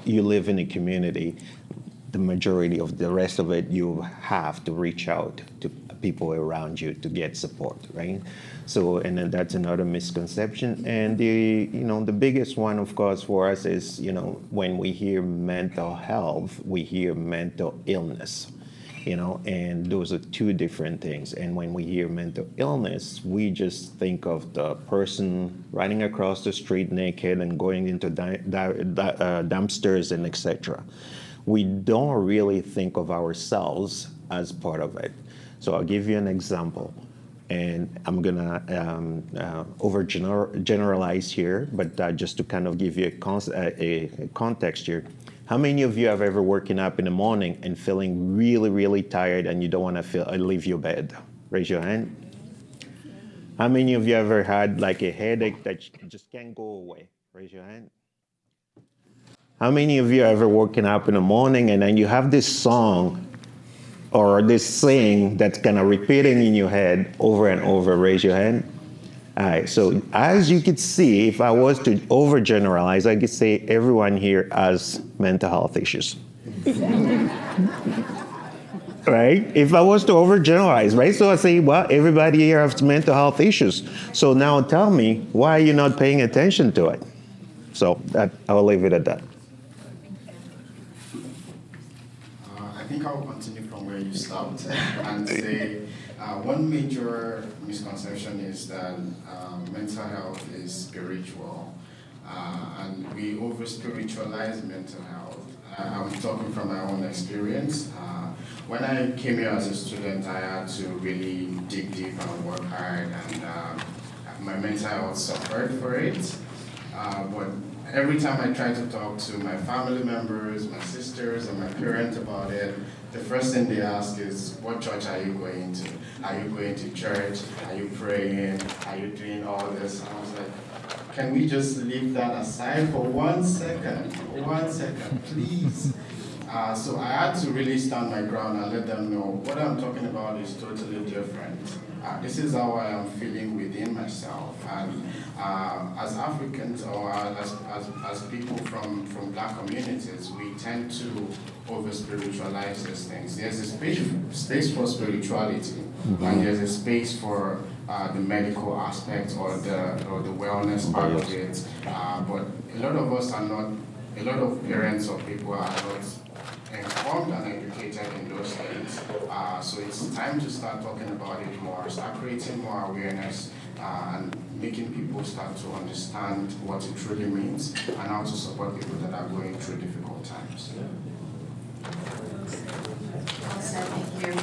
N: you live in a community, the majority of the rest of it, you have to reach out to people around you to get support, right? So, and then that's another misconception. And the biggest one, of course, for us is, when we hear mental health, we hear mental illness, and those are two different things. And when we hear mental illness, we just think of the person running across the street naked and going into dumpsters and etc. We don't really think of ourselves as part of it. So I'll give you an example, and I'm gonna overgeneralize here, but just to kind of give you a context here. How many of you have ever woken up in the morning and feeling really, really tired and you don't want to leave your bed? Raise your hand. How many of you ever had like a headache that just can't go away? Raise your hand. How many of you have ever woken up in the morning and then you have this song or this saying that's kind of repeating in your head over and over? Raise your hand. All right, so as you could see, if I was to overgeneralize, I could say everyone here has mental health issues. Right? If I was to overgeneralize, right? So I say, well, everybody here has mental health issues. So now tell me, why are you not paying attention to it? So I'll leave it at that.
O: I think I'll continue from where you stopped and say one major misconception is that mental health is spiritual, and we over-spiritualize mental health. I'm talking from my own experience. When I came here as a student, I had to really dig deep and work hard, and my mental health suffered for it. But every time I try to talk to my family members, my sisters, and my parents about it, the first thing they ask is, what church are you going to? Are you going to church? Are you praying? Are you doing all this? And I was like, can we just leave that aside for 1 second? 1 second, please. So I had to really stand my ground and let them know what I'm talking about is totally different. This is how I am feeling within myself. And as Africans or as people from Black communities, we tend to over-spiritualize these things. There's a space for spirituality, and there's a space for the medical aspect or the wellness part of it. But a lot of us are not, a lot of parents or people are not informed and educated in those things. So it's time to start talking about it more, start creating more awareness, and making people start to understand what it truly means and how to support people that are going through difficult times.
M: Thank you.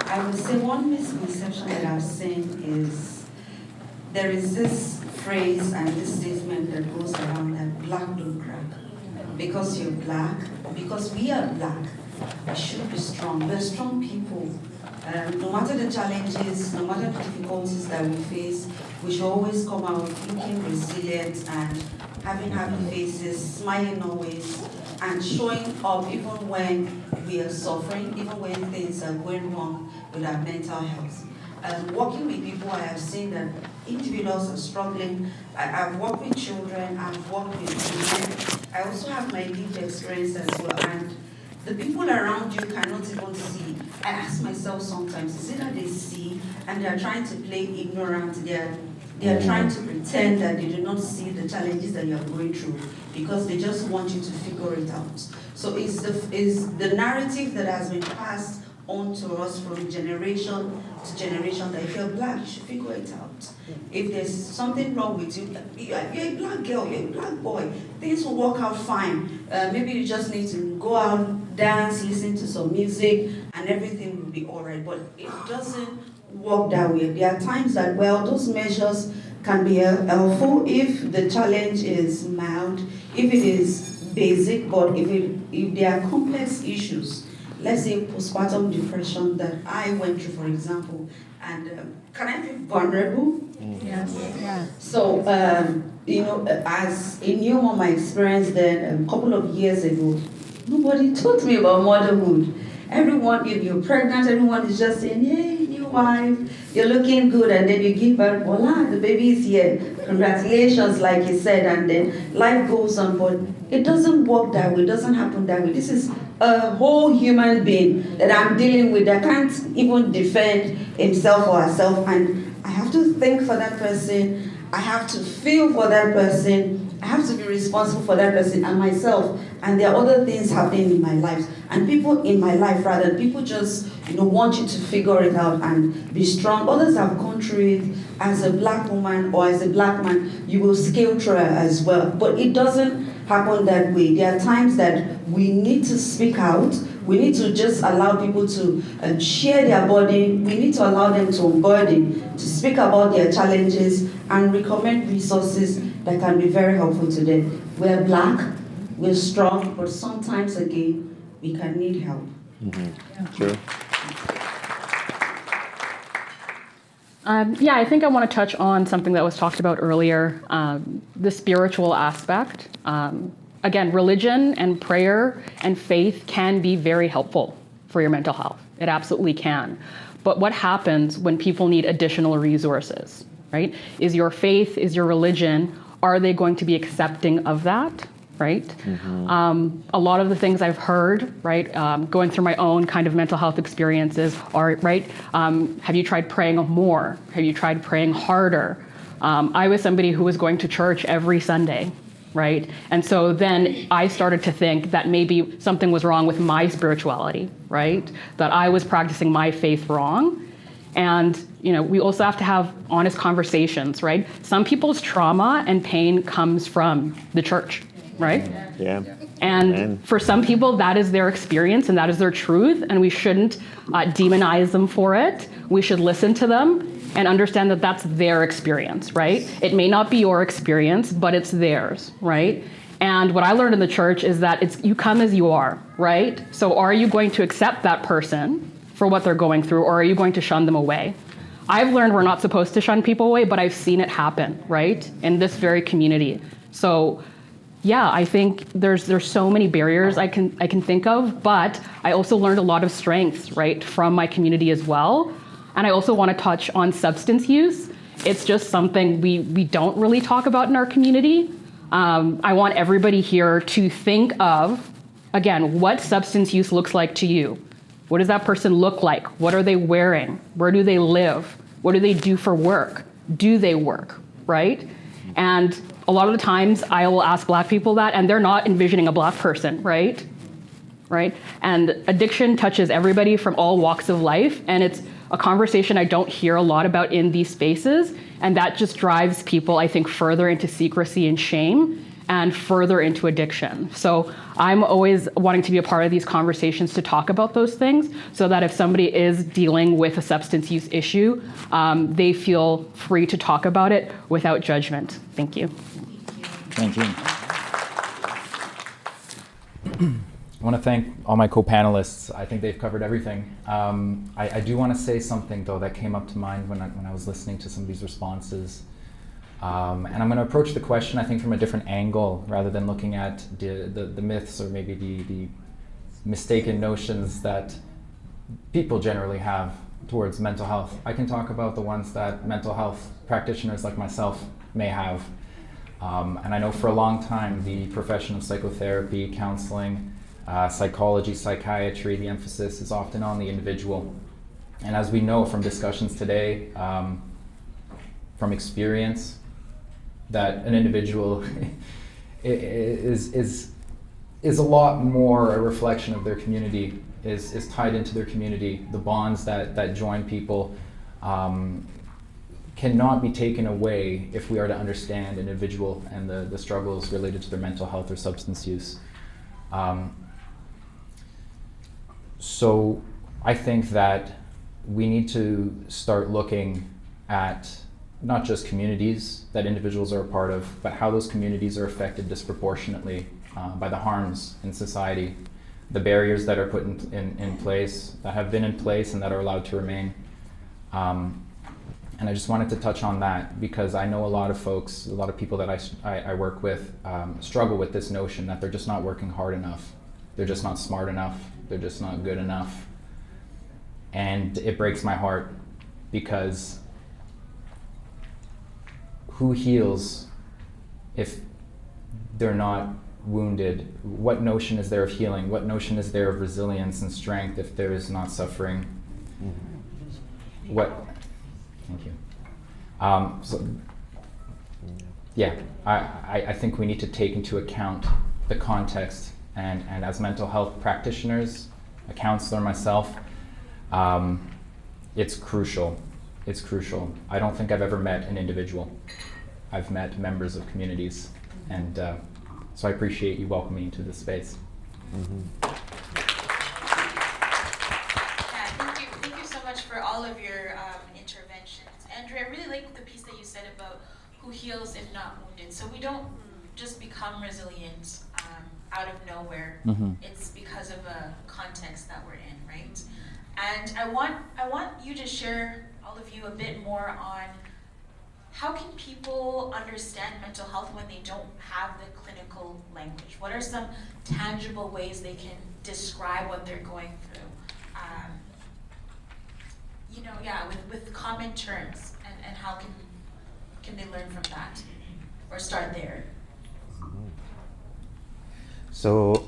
M: I would say one misconception that I've seen is there is this phrase and this statement that goes around that Black don't crack. Because you're Black, because we are Black, we should be strong. We're strong people. No matter the challenges, no matter the difficulties that we face, we should always come out looking resilient and having happy faces, smiling always, and showing up even when we are suffering, even when things are going wrong with our mental health. Working with people, I have seen that individuals are struggling. I've worked with children, I've worked with women. I also have my lived experience as well, and the people around you cannot even see. I ask myself sometimes, is it that they see and they are trying to play ignorant? They are trying to pretend that they do not see the challenges that you are going through because they just want you to figure it out. So it's the narrative that has been passed on to us from generation to generation that if you're black, you should figure it out. If there's something wrong with you, you're a black girl, you're a black boy, things will work out fine. Maybe you just need to go out, dance, listen to some music, and everything will be all right. But it doesn't work that way. There are times that, well, those measures can be helpful if the challenge is mild, if it is basic, but if there are complex issues, let's say postpartum depression that I went through, for example, and can I be vulnerable? Yes. Yeah. So, as a new mom, I experienced then a couple of years ago, nobody taught me about motherhood. Everyone, if you're pregnant, everyone is just saying, hey, new wife, you're looking good, and then you give birth, voila, the baby is here. Congratulations, like you said, and then life goes on, but it doesn't work that way, it doesn't happen that way. This is a whole human being that I'm dealing with that can't even defend himself or herself, and I have to think for that person, I have to feel for that person, I have to be responsible for that person and myself, and there are other things happening in my life, and people in my life rather, people just want you to figure it out and be strong. Others have gone through it. As a black woman or as a black man, you will scale through it as well, but it doesn't happen that way. There are times that we need to speak out. We need to just allow people to share their burden. We need to allow them to unburden, to speak about their challenges and recommend resources that can be very helpful to them. We're black, we're strong, but sometimes again, we can need help.
P: Mm-hmm. Sure.
Q: I think I want to touch on something that was talked about earlier, the spiritual aspect. Again, religion and prayer and faith can be very helpful for your mental health. It absolutely can. But what happens when people need additional resources, right? Is your faith, is your religion, are they going to be accepting of that, right? Mm-hmm. A lot of the things I've heard, right, going through my own kind of mental health experiences are, right, have you tried praying more? Have you tried praying harder? I was somebody who was going to church every Sunday, right? And so then I started to think that maybe something was wrong with my spirituality, right? That I was practicing my faith wrong. And, we also have to have honest conversations, right? Some people's trauma and pain comes from the church, right?
P: Yeah.
Q: And for some people, that is their experience and that is their truth, and we shouldn't demonize them for it. We should listen to them and understand that that's their experience, right? It may not be your experience, but it's theirs, right? And what I learned in the church is that you come as you are, right? So are you going to accept that person for what they're going through, or are you going to shun them away? I've learned we're not supposed to shun people away, but I've seen it happen, right? In this very community. So yeah, I think there's so many barriers I can think of, but I also learned a lot of strengths, right, from my community as well. And I also want to touch on substance use. It's just something we don't really talk about in our community. I want everybody here to think of, again, what substance use looks like to you. What does that person look like? What are they wearing? Where do they live? What do they do for work? Do they work, right? And a lot of the times I will ask Black people that, and they're not envisioning a Black person, right? Right? And addiction touches everybody from all walks of life, and it's a conversation I don't hear a lot about in these spaces, and that just drives people, I think, further into secrecy and shame and further into addiction. So I'm always wanting to be a part of these conversations to talk about those things so that if somebody is dealing with a substance use issue, they feel free to talk about it without judgment. Thank you.
P: Thank you.
D: I want to thank all my co-panelists. I think they've covered everything. I do want to say something, though, that came up to mind when I was listening to some of these responses. And I'm going to approach the question, I think, from a different angle, rather than looking at the myths or maybe the mistaken notions that people generally have towards mental health. I can talk about the ones that mental health practitioners like myself may have. And I know for a long time, the profession of psychotherapy, counseling, psychology, psychiatry, the emphasis is often on the individual. And as we know from discussions today, from experience, that an individual is a lot more a reflection of their community is tied into their community. The bonds that join people cannot be taken away if we are to understand an individual and the struggles related to their mental health or substance use. So I think that we need to start looking at not just communities that individuals are a part of, but how those communities are affected disproportionately by the harms in society, the barriers that are put in place, that have been in place and that are allowed to remain. And I just wanted to touch on that because I know a lot of folks, a lot of people that I work with struggle with this notion that they're just not working hard enough. They're just not smart enough. They're just not good enough. And it breaks my heart because who heals if they're not wounded? What notion is there of healing? What notion is there of resilience and strength if there is not suffering? Thank you. So, yeah, I think we need to take into account the context, and as mental health practitioners, a counselor myself, it's crucial. It's crucial. I don't think I've ever met an individual. I've met members of communities, and so I appreciate you welcoming me to this space.
A: Thank you so much for all of your interventions. Andrew, I really like the piece that you said about who heals if not wounded. So we don't just become resilient out of nowhere. It's because of a context that we're in, right? And I want you to share, all of you, a bit more on how can people understand mental health when they don't have the clinical language? What are some tangible ways they can describe what they're going through? With common terms, and how can they learn from that or start there?
N: So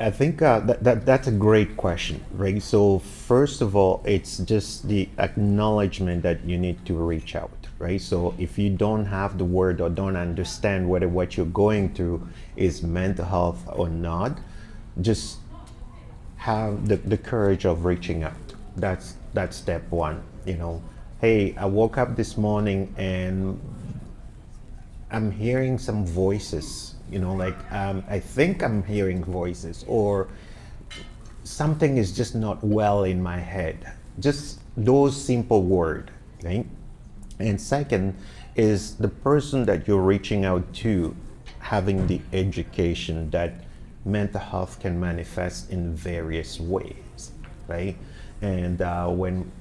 N: I think that's a great question, right? So first of all, it's just the acknowledgement that you need to reach out, right? So if you don't have the word or don't understand whether what you're going through is mental health or not, just have the courage of reaching out. That's step one. Hey, I woke up this morning and I'm hearing some voices, I think I'm hearing voices, or something is just not well in my head. Just those simple words, right? And second is the person that you're reaching out to having the education that mental health can manifest in various ways, right? And when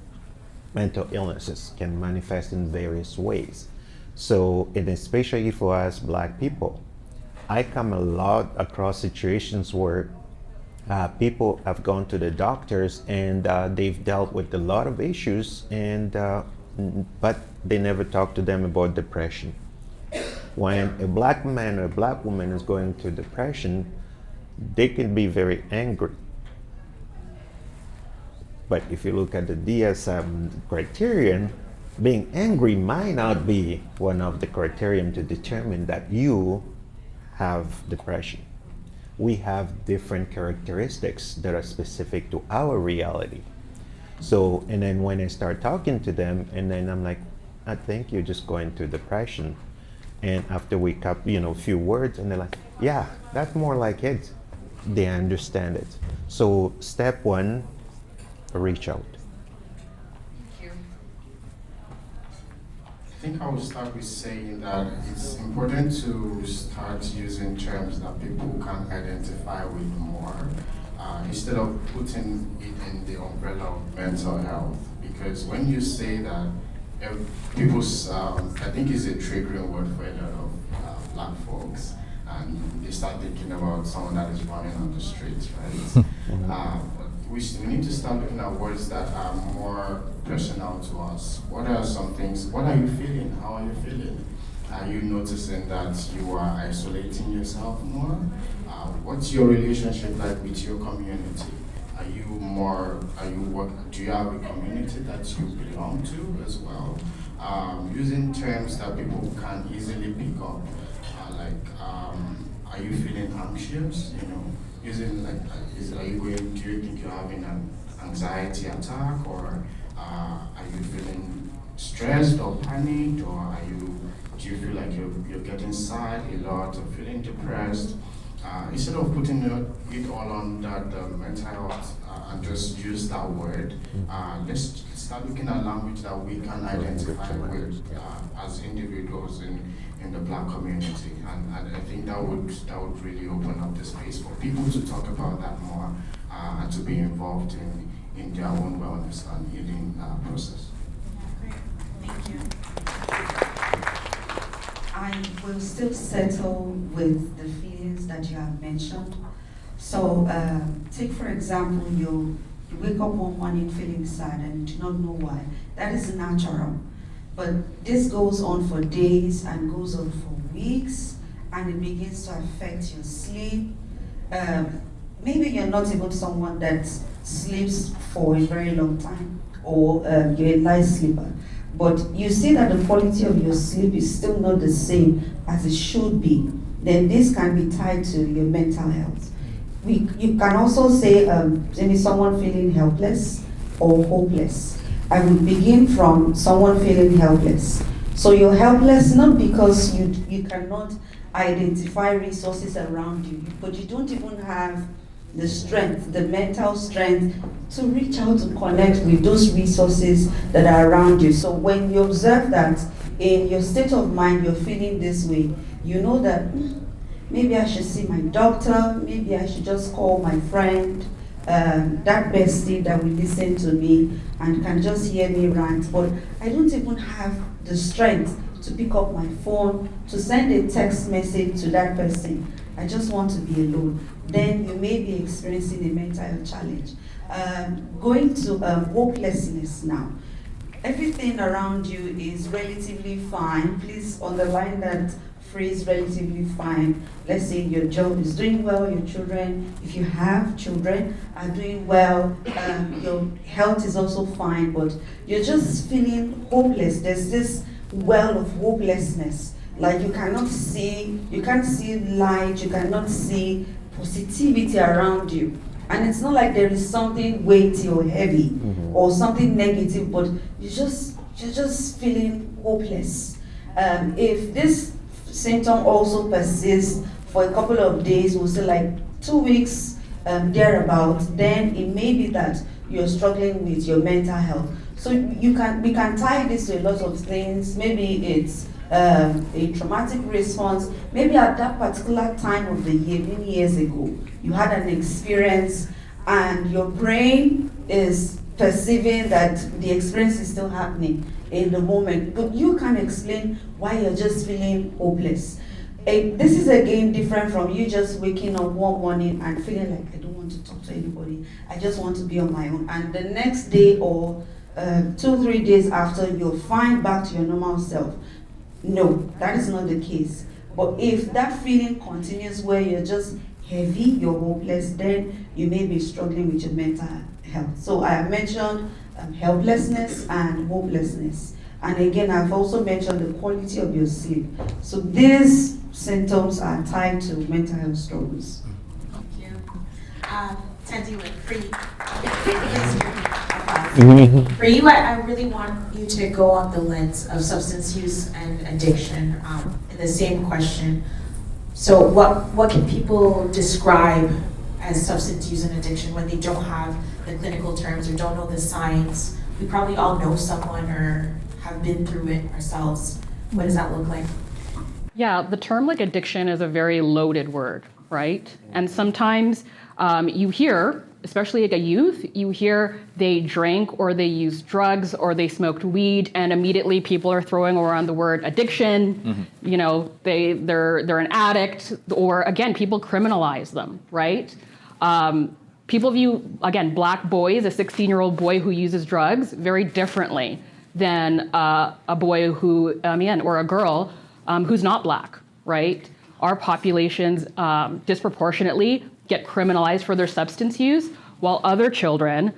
N: mental illnesses can manifest in various ways. So, and especially for us Black people, I come a lot across situations where people have gone to the doctors and they've dealt with a lot of issues, but they never talk to them about depression. When a Black man or a Black woman is going through depression, they can be very angry. But if you look at the DSM criterion, being angry might not be one of the criterion to determine that you have depression. We have different characteristics that are specific to our reality. So, and then when I start talking to them, and then I'm like, I think you're just going through depression. And after we cup, a few words, and they're like, yeah, that's more like it. They understand it. So step one, reach out.
O: I think I will start with saying that it's important to start using terms that people can identify with more, instead of putting it in the umbrella of mental health. Because when you say that, people's, I think it's a triggering word for a lot of Black folks, and they start thinking about someone that is running on the streets, right? We need to start looking at words that are more personal to us. What are some things? What are you feeling? How are you feeling? Are you noticing that you are isolating yourself more? What's your relationship like with your community? Do you have a community that you belong to as well? Using terms that people can easily pick up, are you feeling anxious? are you going? Do you think you're having an anxiety attack, or are you feeling stressed or panicked, or do you feel like you're getting sad a lot or feeling depressed? Instead of putting it all on that mental health and just use that word, let's start looking at language that we can identify with as individuals in the Black community, and I think that would really open up the space for people to talk about that more and to be involved in their own wellness and healing process.
M: Great, thank you. I will still settle with the feelings that you have mentioned. So take for example, you wake up one morning feeling sad and you do not know why. That is natural. But this goes on for days and goes on for weeks, and it begins to affect your sleep. Maybe you're not even someone that sleeps for a very long time, or you're a light sleeper. But you see that the quality of your sleep is still not the same as it should be. Then this can be tied to your mental health. You can also say maybe someone feeling helpless or hopeless. I would begin from someone feeling helpless. So you're helpless not because you cannot identify resources around you, but you don't even have the strength, the mental strength to reach out to connect with those resources that are around you. So when you observe that in your state of mind you're feeling this way, you know that maybe I should see my doctor, maybe I should just call my friend, that bestie that will listen to me and can just hear me rant, but I don't even have the strength to pick up my phone, to send a text message to that person. I just want to be alone. Then you may be experiencing a mental health challenge. Going to hopelessness now. Everything around you is relatively fine. Please underline that phrase, relatively fine. Let's say your job is doing well, your children, if you have children, are doing well, your health is also fine, but you're just feeling hopeless. There's this well of hopelessness. Like you can't see light, you cannot see positivity around you. And it's not like there is something weighty or heavy or something negative, but you're just feeling hopeless. If this symptom also persists for a couple of days, we'll say like 2 weeks, thereabout, then it may be that you're struggling with your mental health. So we can tie this to a lot of things. Maybe it's a traumatic response. Maybe at that particular time of the year, many years ago, you had an experience and your brain is perceiving that the experience is still happening in the moment, but you can't explain why you're just feeling hopeless. This is again different from you just waking up one morning and feeling like I don't want to talk to anybody, I just want to be on my own, and the next day or 2-3 days after you're fine back to your normal self. No, that is not the case. But if that feeling continues where you're just heavy, you're hopeless, then you may be struggling with your mental health. So I have mentioned helplessness and hopelessness. And again, I've also mentioned the quality of your sleep. So these symptoms are tied to mental health struggles.
A: Thank you. Tandy, for you, I really want you to go on the lens of substance use and addiction in the same question. So what can people describe as substance use and addiction when they don't have the clinical terms or don't know the science? We probably all know someone or have been through it ourselves. What does that look like?
Q: Yeah, the term like addiction is a very loaded word, right? And sometimes you hear, especially like a youth, you hear they drank or they used drugs or they smoked weed, and immediately people are throwing around the word addiction. You know, they're an addict, or again, people criminalize them, right? People view, again, black boys, a 16-year-old boy who uses drugs, very differently than a boy who, or a girl who's not black, right? Our populations disproportionately get criminalized for their substance use, while other children,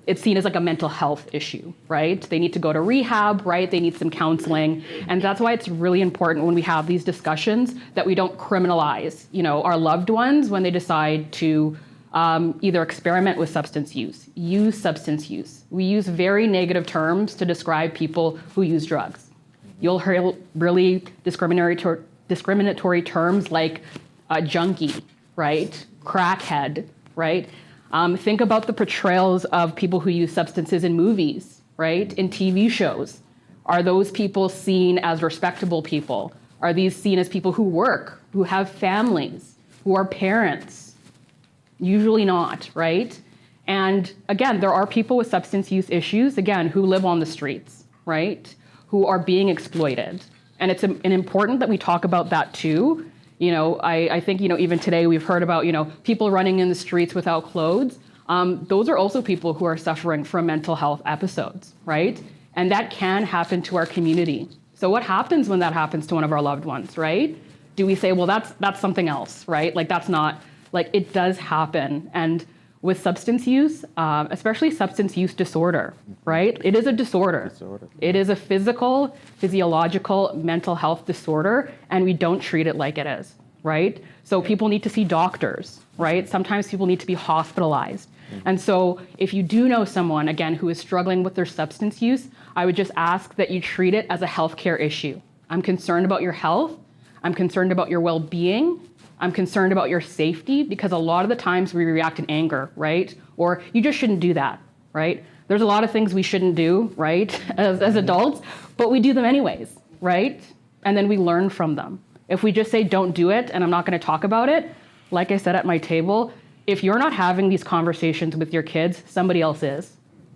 Q: it's seen as like a mental health issue, right? They need to go to rehab, right? They need some counseling. And that's why it's really important when we have these discussions that we don't criminalize, our loved ones when they decide to either experiment with substance use substance use. We use very negative terms to describe people who use drugs. You'll hear really discriminatory terms like junkie, right? Crackhead, right? Think about the portrayals of people who use substances in movies, right? In TV shows. Are those people seen as respectable people? Are these seen as people who work, who have families, who are parents? Usually not, right? And again, there are people with substance use issues, again, who live on the streets, right? Who are being exploited. And it's important that we talk about that too. I think, even today we've heard about, people running in the streets without clothes. Those are also people who are suffering from mental health episodes, right? And that can happen to our community. So what happens when that happens to one of our loved ones, right? Do we say, well, that's something else, right? Like that's not, like it does happen. And with substance use, especially substance use disorder, right? It is a disorder. It is a physiological mental health disorder, and we don't treat it like it is, right? So people need to see doctors, right? Sometimes people need to be hospitalized. And so if you do know someone, again, who is struggling with their substance use, I would just ask that you treat it as a healthcare issue. I'm concerned about your health. I'm concerned about your well-being. I'm concerned about your safety, because a lot of the times we react in anger, right? Or you just shouldn't do that, right? There's a lot of things we shouldn't do, right, as adults, but we do them anyways, right? And then we learn from them. If we just say, don't do it, and I'm not going to talk about it, like I said at my table, if you're not having these conversations with your kids, somebody else is,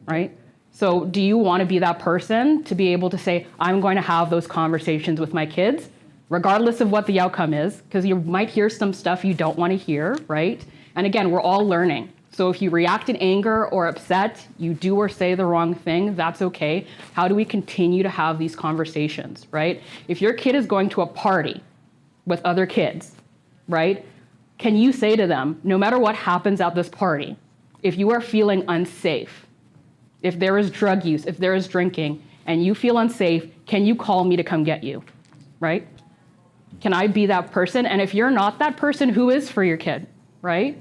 Q: right? So do you want to be that person to be able to say, I'm going to have those conversations with my kids, regardless of what the outcome is, because you might hear some stuff you don't want to hear, right? And again, we're all learning. So if you react in anger or upset, you do or say the wrong thing, that's okay. How do we continue to have these conversations, right? If your kid is going to a party with other kids, right? Can you say to them, no matter what happens at this party, if you are feeling unsafe, if there is drug use, if there is drinking, and you feel unsafe, can you call me to come get you, right? Can I be that person? And if you're not that person, who is for your kid, right?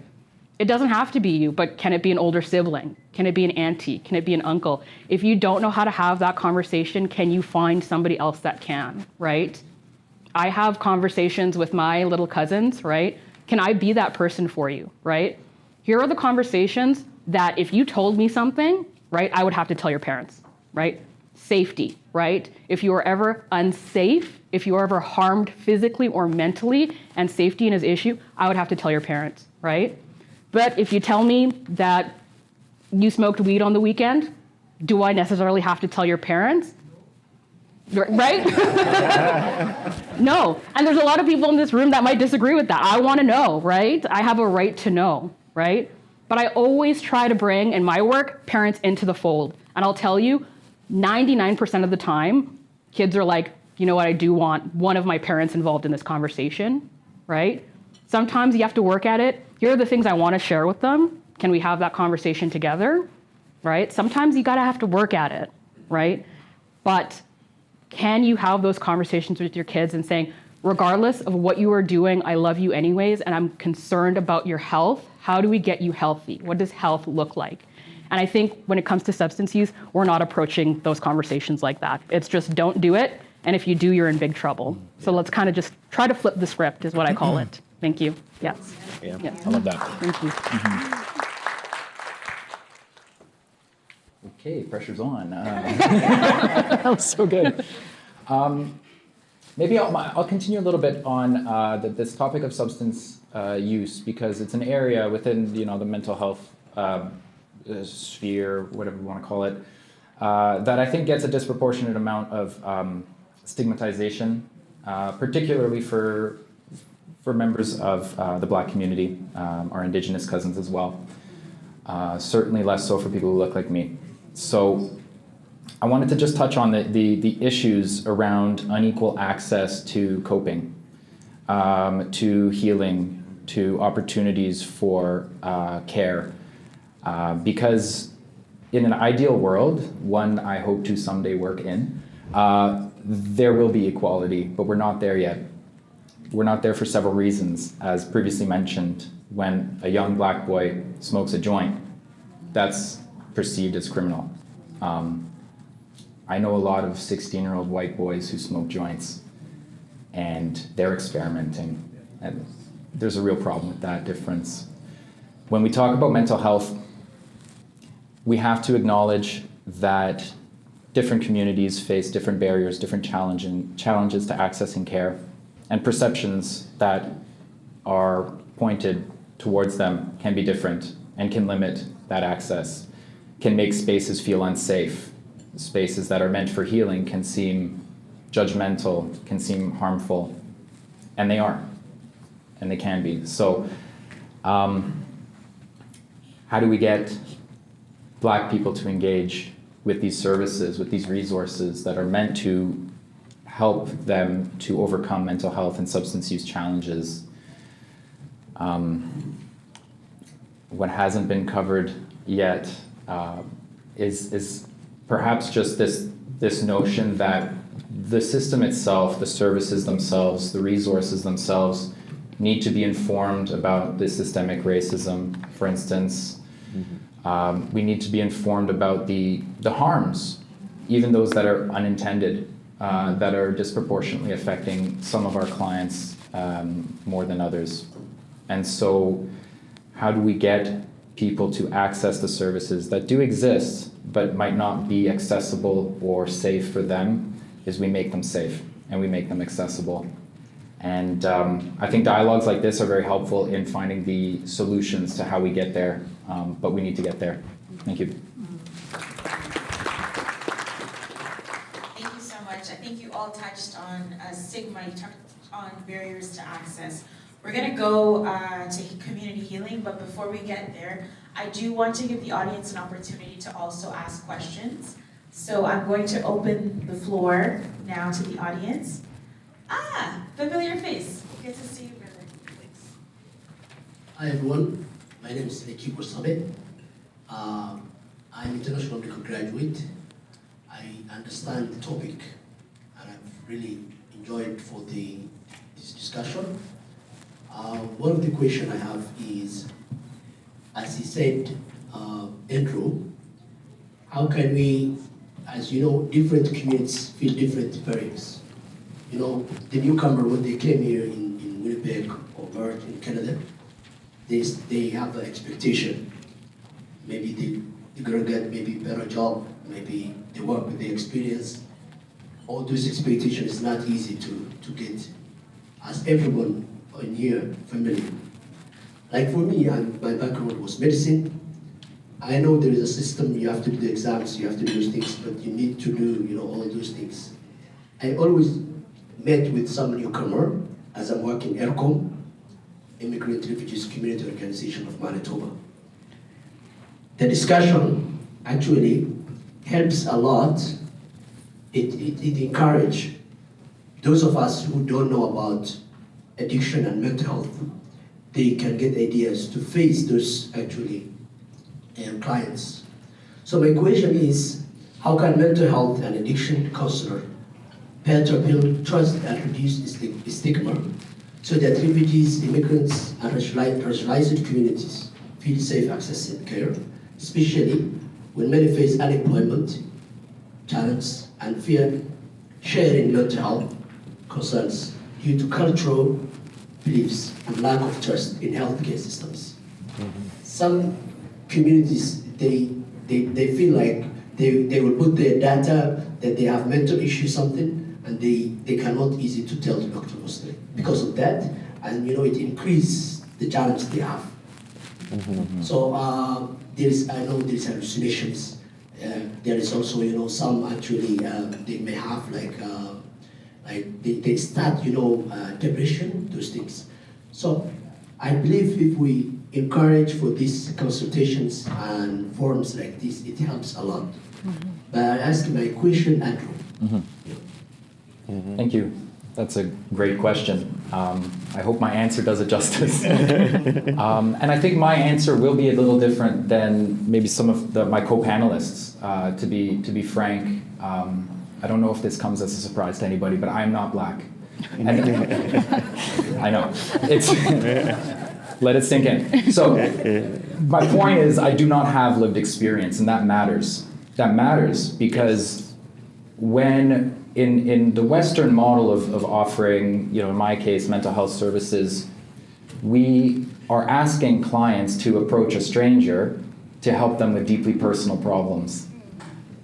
Q: It doesn't have to be you, but can it be an older sibling? Can it be an auntie? Can it be an uncle? If you don't know how to have that conversation, can you find somebody else that can, right? I have conversations with my little cousins, right? Can I be that person for you, right? Here are the conversations that if you told me something, right, I would have to tell your parents, right? Safety, right? If you are ever unsafe, if you are ever harmed physically or mentally, and safety is an issue, I would have to tell your parents, right? But if you tell me that you smoked weed on the weekend, do I necessarily have to tell your parents? Right? No. And there's a lot of people in this room that might disagree with that. I want to know, right? I have a right to know, right? But I always try to bring, in my work, parents into the fold. And I'll tell you, 99% of the time, kids are like, you know what, I do want one of my parents involved in this conversation, right? Sometimes you have to work at it. Here are the things I want to share with them. Can we have that conversation together, right? Sometimes you gotta have to work at it, right? But can you have those conversations with your kids and saying, regardless of what you are doing, I love you anyways, and I'm concerned about your health. How do we get you healthy? What does health look like? And I think when it comes to substance use, we're not approaching those conversations like that. It's just don't do it. And if you do, you're in big trouble. So let's kind of just try to flip the script is what I call it. Thank you. Yes.
D: Yeah,
Q: yes.
D: I love that.
Q: Thank you.
D: Okay, pressure's on. That was so good. Maybe I'll continue a little bit on this topic of substance use, because it's an area within the mental health sphere, whatever you want to call it, that I think gets a disproportionate amount of stigmatization, particularly for members of the Black community, our Indigenous cousins as well. Certainly less so for people who look like me. So I wanted to just touch on the issues around unequal access to coping, to healing, to opportunities for care, Because in an ideal world, one I hope to someday work in, there will be equality, but we're not there yet. We're not there for several reasons. As previously mentioned, when a young black boy smokes a joint, that's perceived as criminal. I know a lot of 16-year-old white boys who smoke joints, and they're experimenting, and there's a real problem with that difference. When we talk about mental health, we have to acknowledge that different communities face different barriers, different challenges to accessing care, and perceptions that are pointed towards them can be different and can limit that access, can make spaces feel unsafe. Spaces that are meant for healing can seem judgmental, can seem harmful, and they are, and they can be. So how do we get Black people to engage with these services, with these resources that are meant to help them to overcome mental health and substance use challenges? What hasn't been covered yet is perhaps just this notion that the system itself, the services themselves, the resources themselves need to be informed about the systemic racism, for instance. We need to be informed about the harms, even those that are unintended, that are disproportionately affecting some of our clients more than others. And so how do we get people to access the services that do exist but might not be accessible or safe for them, is we make them safe and we make them accessible. And I think dialogues like this are very helpful in finding the solutions to how we get there, but we need to get there. Thank you.
A: Thank you so much. I think you all touched on stigma, you touched on barriers to access. We're gonna go to community healing, but before we get there, I do want to give the audience an opportunity to also ask questions. So I'm going to open the floor now to the audience. Familiar face. Good to see you, brother. Thanks.
R: Hi everyone, my name is Lekiko Sabe. I'm an international medical graduate. I understand the topic and I've really enjoyed for this discussion. One of the questions I have is, as he said, Andrew, how can we, as you know, different communities feel different barriers? You know, the newcomer, when they came here in Winnipeg or Merck in Canada, they have an expectation. Maybe they're gonna get maybe a better job, maybe they work with their experience. All those expectations is not easy to get, as everyone in here familiar. Like for me, my background was medicine. I know there is a system, you have to do the exams, you have to do those things, but you need to do all those things. I always met with some newcomer as I'm working ERCOM, Immigrant Refugees Community Organization of Manitoba. The discussion actually helps a lot. It encourages those of us who don't know about addiction and mental health. They can get ideas to face those actually clients. So my question is, how can mental health and addiction counselor better build trust and reduce stigma so that refugees, immigrants, and racialized communities feel safe accessing care, especially when many face unemployment, challenges, and fear sharing mental health concerns due to cultural beliefs and lack of trust in healthcare systems. Some communities, they feel like they will put their data that they have mental issues, something, and they cannot easy to tell the doctor mostly because of that, and it increases the challenge they have. So I know there is hallucinations. There is also some actually they may have like they start depression, those things. So I believe if we encourage for these consultations and forums like this, it helps a lot. But I ask my question, Andrew.
D: Thank you. That's a great question. I hope my answer does it justice. And I think my answer will be a little different than maybe some of my co-panelists. To be frank, I don't know if this comes as a surprise to anybody, but I'm not black. And I know. Let it sink in. So my point is, I do not have lived experience, and that matters. That matters because when in the Western model of offering, in my case, mental health services, we are asking clients to approach a stranger to help them with deeply personal problems.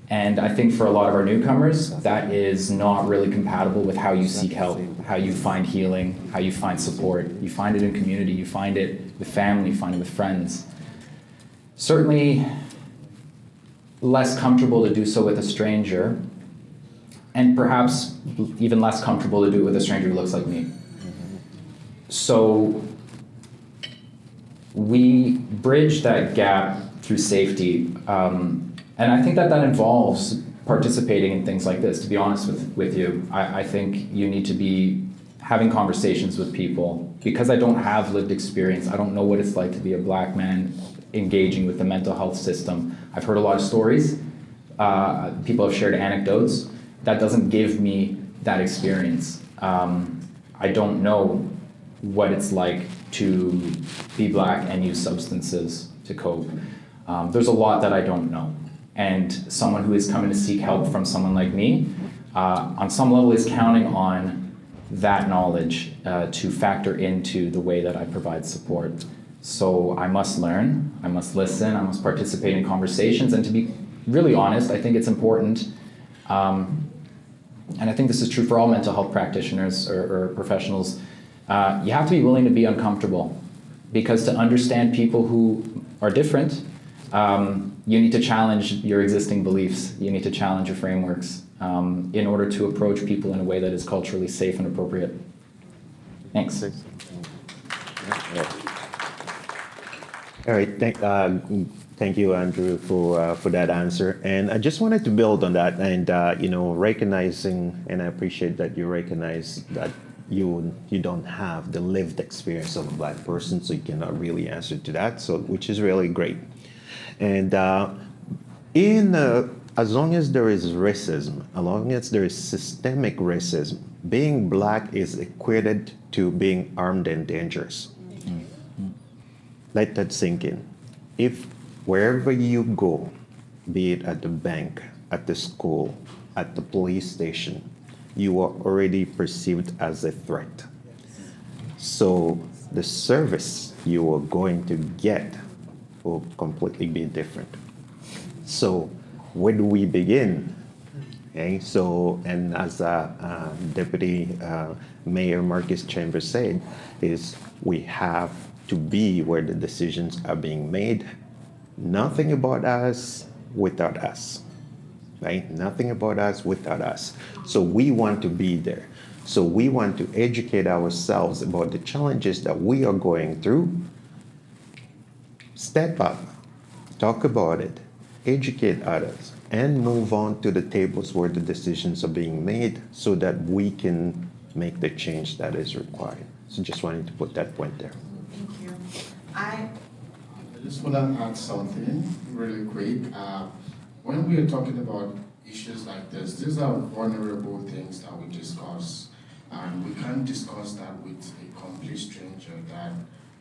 D: And I think for a lot of our newcomers, that is not really compatible with how you seek help, how you find healing, how you find support. You find it in community, you find it with family, you find it with friends. Certainly less comfortable to do so with a stranger, and perhaps even less comfortable to do it with a stranger who looks like me. So we bridge that gap through safety. And I think that involves participating in things like this, to be honest with you. I think you need to be having conversations with people. Because I don't have lived experience, I don't know what it's like to be a black man engaging with the mental health system. I've heard a lot of stories. People have shared anecdotes. That doesn't give me that experience. I don't know what it's like to be black and use substances to cope. There's a lot that I don't know. And someone who is coming to seek help from someone like me, on some level is counting on that knowledge to factor into the way that I provide support. So I must learn, I must listen, I must participate in conversations, and to be really honest, I think it's important, and I think this is true for all mental health practitioners or professionals, you have to be willing to be uncomfortable, because to understand people who are different, you need to challenge your existing beliefs. You need to challenge your frameworks in order to approach people in a way that is culturally safe and appropriate. Thanks.
N: All right. Thank you, Andrew, for that answer. And I just wanted to build on that, and recognizing, and I appreciate that you recognize that you don't have the lived experience of a black person, so you cannot really answer to that. So, which is really great. And as long as there is racism, as long as there is systemic racism, being black is equated to being armed and dangerous. Let that sink in. If wherever you go, be it at the bank, at the school, at the police station, you are already perceived as a threat. So the service you are going to get will completely be different. So where do we begin? Okay, so, and as Deputy Mayor Marcus Chambers said, is we have to be where the decisions are being made. Nothing about us without us, right? Nothing about us without us. So we want to be there. So we want to educate ourselves about the challenges that we are going through. Step up, talk about it, educate others, and move on to the tables where the decisions are being made so that we can make the change that is required. So just wanted to put that point there.
A: Thank you. I
O: just want to add something really quick. When we are talking about issues like this, these are vulnerable things that we discuss, and we can't discuss that with a complete stranger that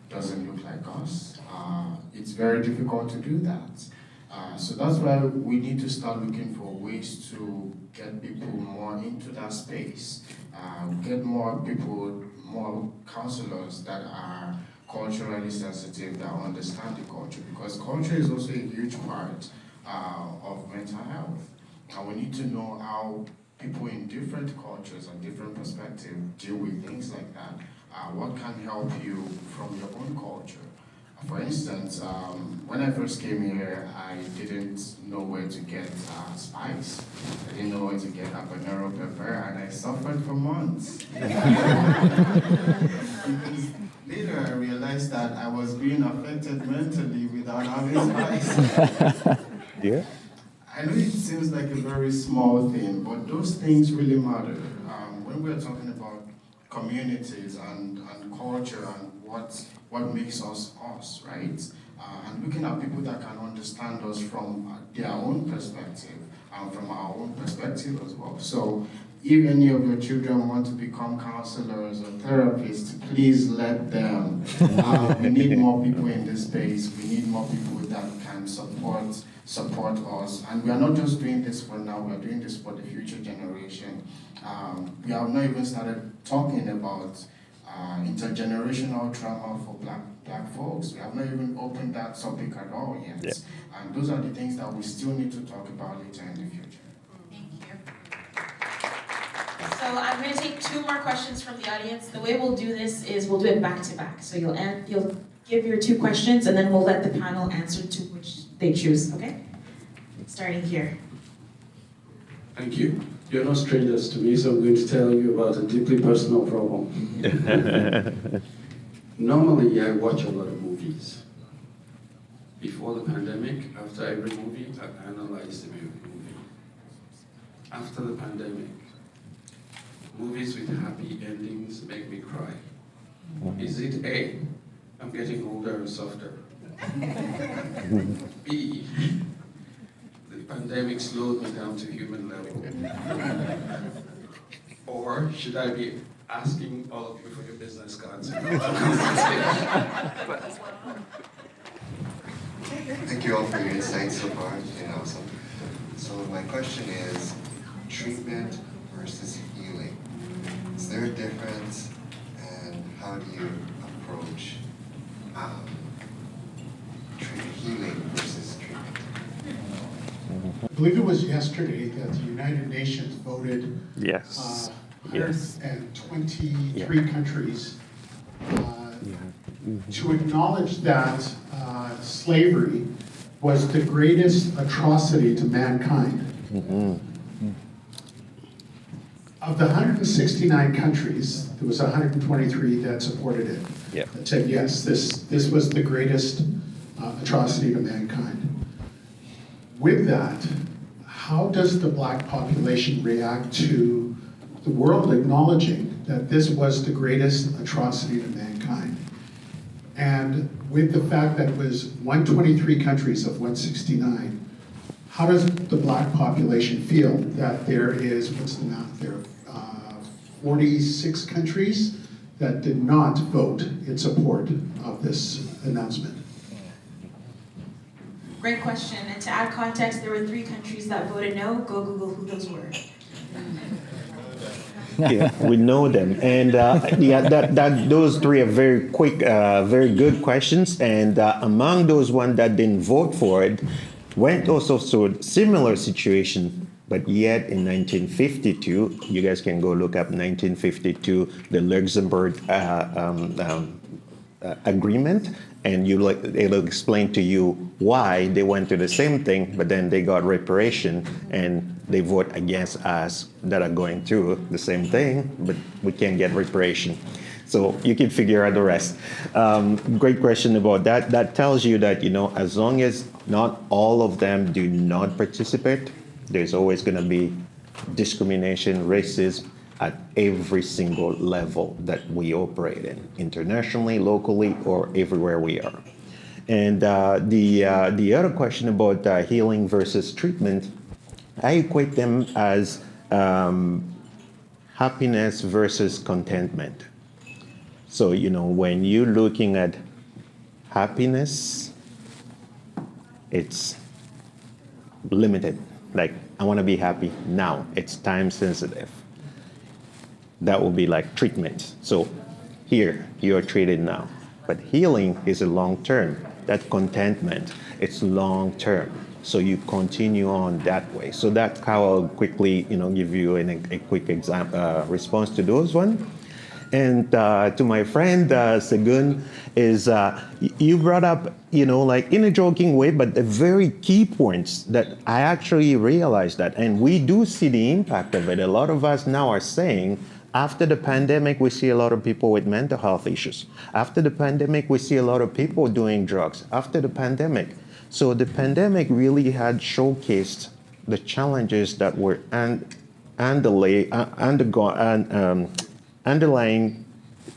O: doesn't look like us. It's very difficult to do that. So that's why we need to start looking for ways to get people more into that space, get more people, more counselors that are culturally sensitive, that understand the culture, because culture is also a huge part of mental health. And we need to know how people in different cultures and different perspectives deal with things like that. What can help you from your own culture? For instance, when I first came here, I didn't know where to get spice. I didn't know where to get habanero pepper, and I suffered for months. Because later I realized that I was being affected mentally without having spice.
N: Yeah.
O: I know it seems like a very small thing, but those things really matter. when we're talking about communities and culture and what makes us us, right? And looking at people that can understand us from their own perspective and from our own perspective as well. So if any of your children want to become counselors or therapists, please let them. We need more people in this space. We need more people that can support us. And we are not just doing this for now, we are doing this for the future generation. We have not even started talking about intergenerational trauma for black folks. We have not even opened that topic at all yet. Yeah. And those are the things that we still need to talk about later in the future.
A: Thank you. So I'm going to take 2 more questions from the audience. The way we'll do this is we'll do it back to back. So you'll give your 2 questions and then we'll let the panel answer to which they choose, okay? Starting here.
S: Thank you. You're not strangers to me, so I'm going to tell you about a deeply personal problem. Normally, I watch a lot of movies. Before the pandemic, after every movie, I analyze the movie. After the pandemic, movies with happy endings make me cry. Is it A, I'm getting older and softer? B, the pandemic slowed me down to human level? Or should I be asking all of you for your business cards?
T: Thank you all for your insights so far. It's been awesome. So my question is, treatment versus healing. Is there a difference, and how do you approach healing versus treatment?
J: I believe it was yesterday that the United Nations voted
U: Yes.
J: 123 countries to acknowledge that slavery was the greatest atrocity to mankind. Of the 169 countries, there was 123 that supported it. That said, yes, this was the greatest atrocity to mankind. With that, how does the black population react to the world acknowledging that this was the greatest atrocity to mankind? And with the fact that it was 123 countries of 169, how does the black population feel that there is, what's the math there, 46 countries that did not vote in support of this announcement?
A: Great question. And to add context, there were 3 countries that voted no. Go Google who those were.
U: Yeah, we know them, and those 3 are very quick, very good questions. And among those ones that didn't vote for it, went also through a similar situation. But yet in 1952, you guys can go look up 1952, the Luxembourg Agreement, and it'll explain to you why they went through the same thing, but then they got reparation, and they vote against us that are going through the same thing, but we can't get reparation. So you can figure out the rest. Great question about that. That tells you that, as long as not all of them do not participate, there's always going to be discrimination, racism at every single level that we operate in, internationally, locally, or everywhere we are. And the other question about healing versus treatment, I equate them as happiness versus contentment. So, when you're looking at happiness, it's limited. Like, I want to be happy now. It's time sensitive. That will be like treatment. So here, you are treated now. But healing is a long term. That contentment, it's long term. So you continue on that way. So that's how I'll quickly, give you a quick response to those ones. And to my friend Segun, is you brought up, like in a joking way, but the very key points that I actually realized that, and we do see the impact of it. A lot of us now are saying, after the pandemic, we see a lot of people with mental health issues. After the pandemic, we see a lot of people doing drugs. After the pandemic. So the pandemic really had showcased the challenges that were underlying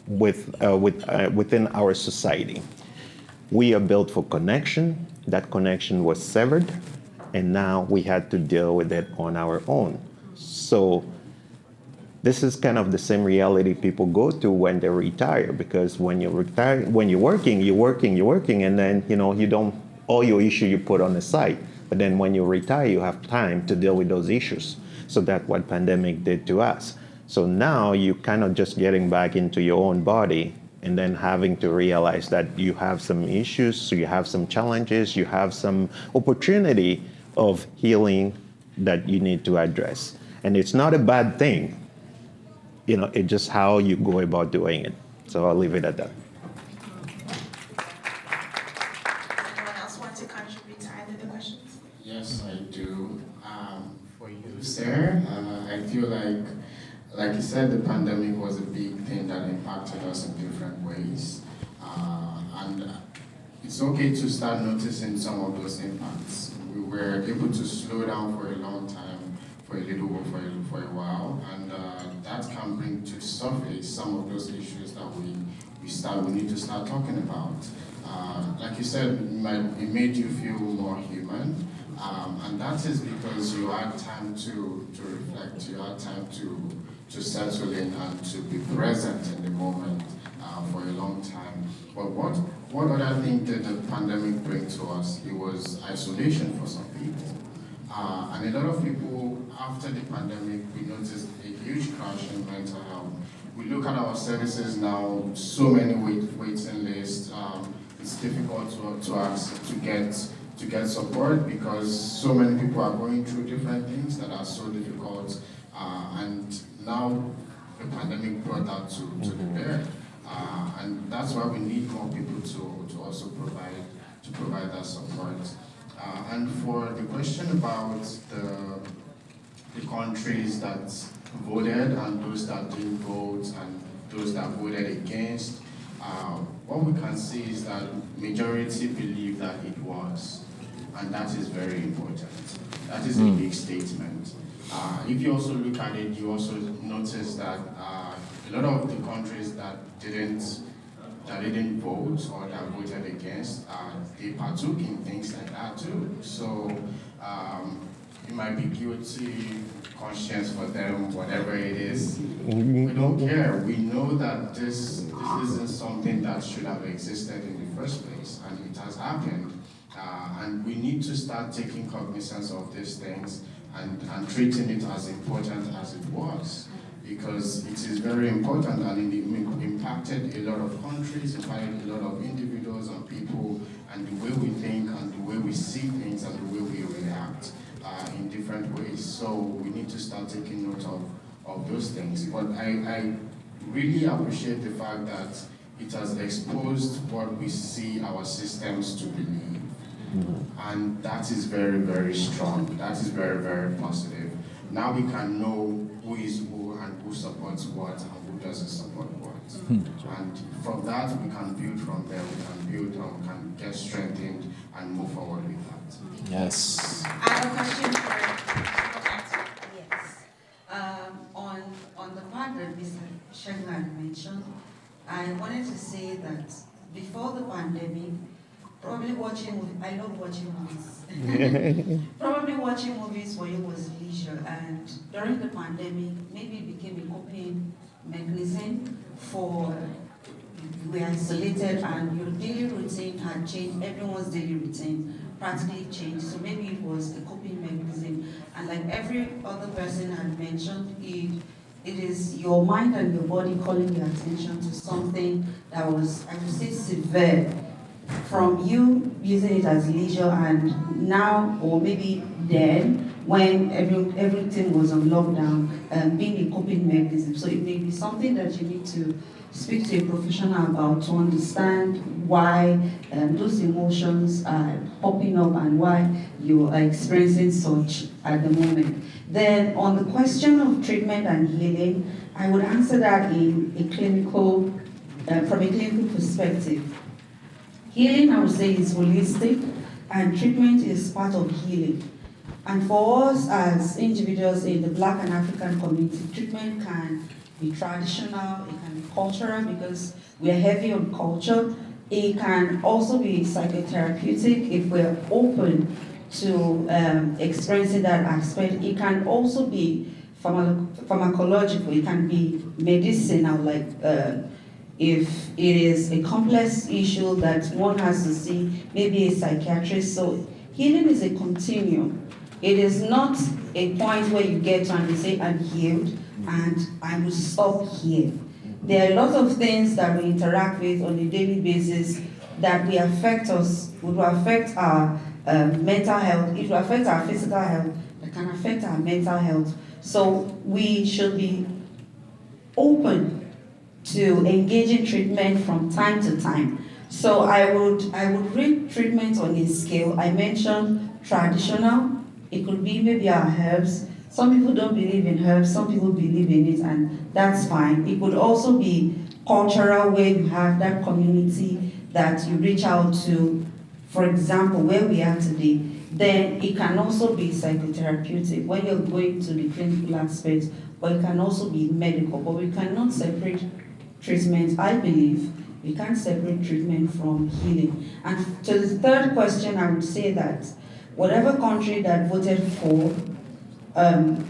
U: within our society. We are built for connection. That connection was severed, and now we had to deal with it on our own. So this is kind of the same reality people go through when they retire, because when you retire, when you're working, and then you don't, all your issues you put on the side. But then when you retire, you have time to deal with those issues. So that's what pandemic did to us. So now you kind of just getting back into your own body, and then having to realize that you have some issues, so you have some challenges, you have some opportunity of healing that you need to address. And it's not a bad thing. It's just how you go about doing it. So I'll leave it at that.
A: Anyone else want to contribute to either of the questions?
O: Yes, I do. For you, sir, I feel like you said, the pandemic was a big thing that impacted us in different ways. And it's okay to start noticing some of those impacts. We were able to slow down for a long time, for a while, and that can bring to the surface some of those issues that we need to start talking about. Like you said, it made you feel more human, and that is because you had time to reflect, you had time to settle in and to be present in the moment for a long time. But what other thing did the pandemic bring to us? It was isolation for some people. And a lot of people, after the pandemic, we noticed a huge crash in mental health. We look at our services now, so many waiting lists. It's difficult to get support because so many people are going through different things that are so difficult. And now the pandemic brought that to the bear. And that's why we need more people to also provide that support. And for the question about the countries that voted and those that didn't vote and those that voted against, what we can see is that majority believe that it was, and that is very important. That is a big statement. If you also look at it, you also notice that a lot of the countries that didn't vote or that voted against, they partook in things like that too. So it might be guilty conscience for them, whatever it is. We don't care. We know that this isn't something that should have existed in the first place, and it has happened. And we need to start taking cognizance of these things and treating it as important as it was, because it is very important, and it impacted a lot of countries, impacted a lot of individuals and people, and the way we think and the way we see things and the way we react in different ways. So we need to start taking note of those things. But I really appreciate the fact that it has exposed what we see our systems to believe. And that is very, very strong. That is very, very positive. Now we can know who is who and who supports what and who doesn't support what. And from that, we can build from there. We can build and we can get strengthened and move forward with that.
D: Yes.
A: I have a question for
M: Yes. On the part that Mr. Shagman mentioned, I wanted to say that before the pandemic, probably I love watching movies. Probably watching movies for you was leisure, and during the pandemic, maybe it became a coping mechanism for you were isolated and your daily routine had changed, everyone's daily routine practically changed. So maybe it was a coping mechanism, and like every other person had mentioned, it is your mind and your body calling your attention to something that was, I would say, severe, from you using it as leisure, and now, or maybe then, when everything was on lockdown, being a coping mechanism. So it may be something that you need to speak to a professional about to understand why those emotions are popping up and why you are experiencing such at the moment. Then on the question of treatment and healing, I would answer that in a clinical, from a clinical perspective. Healing, I would say, is holistic, and treatment is part of healing. And for us as individuals in the Black and African community, treatment can be traditional, it can be cultural because we are heavy on culture. It can also be psychotherapeutic if we're open to experiencing that aspect. It can also be pharmacological, it can be medicinal, like if it is a complex issue that one has to see maybe a psychiatrist. So healing is a continuum. It is not a point where you get to and you say, I'm healed and I will stop here. There are a lot of things that we interact with on a daily basis that will affect us, will affect our mental health, it will affect our physical health, that can affect our mental health. So we should be open to engaging treatment from time to time. So I would rate treatment on a scale. I mentioned traditional. It could be maybe our herbs. Some people don't believe in herbs, some people believe in it, and that's fine. It could also be cultural, where you have that community that you reach out to, for example, where we are today. Then it can also be psychotherapeutic when you're going to the clinical aspect, but it can also be medical. But we cannot separate treatment, I believe. We can't separate treatment from healing. And to the third question, I would say that whatever country that voted for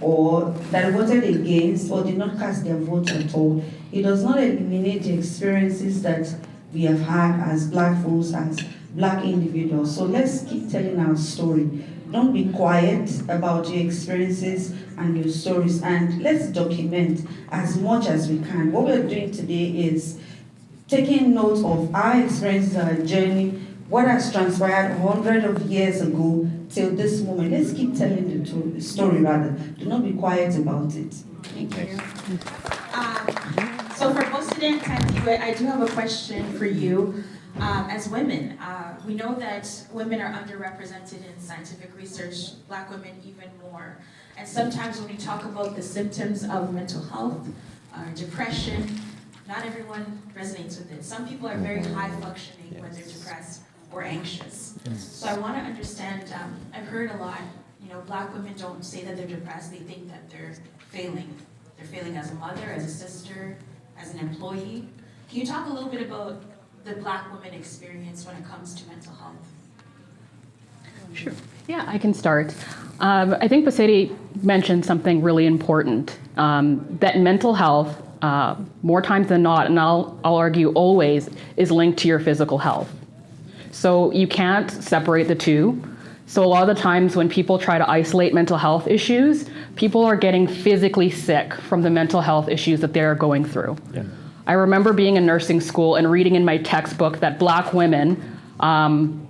M: or that voted against or did not cast their vote at all, it does not eliminate the experiences that we have had as Black folks, as Black individuals. So let's keep telling our story. Don't be quiet about your experiences and your stories, and let's document as much as we can. What we're doing today is taking note of our experiences, our journey, what has transpired hundreds of years ago till this moment. Let's keep telling the story rather. Do not be quiet about it.
A: Thank you. So for Hsde and Tandiwe, I do have a question for you. As women, we know that women are underrepresented in scientific research, Black women even more. And sometimes when we talk about the symptoms of mental health, depression, not everyone resonates with it. Some people are very high functioning when they're depressed or anxious. So I want to understand, I've heard a lot, Black women don't say that they're depressed, they think that they're failing. They're failing as a mother, as a sister, as an employee. Can you talk a little bit about the Black woman experience when it comes to mental health?
Q: Sure. Yeah, I can start. I think Hsde mentioned something really important, that mental health, more times than not, and I'll argue always, is linked to your physical health. So you can't separate the two. So a lot of the times when people try to isolate mental health issues, people are getting physically sick from the mental health issues that they're going through. Yeah. I remember being in nursing school and reading in my textbook that Black women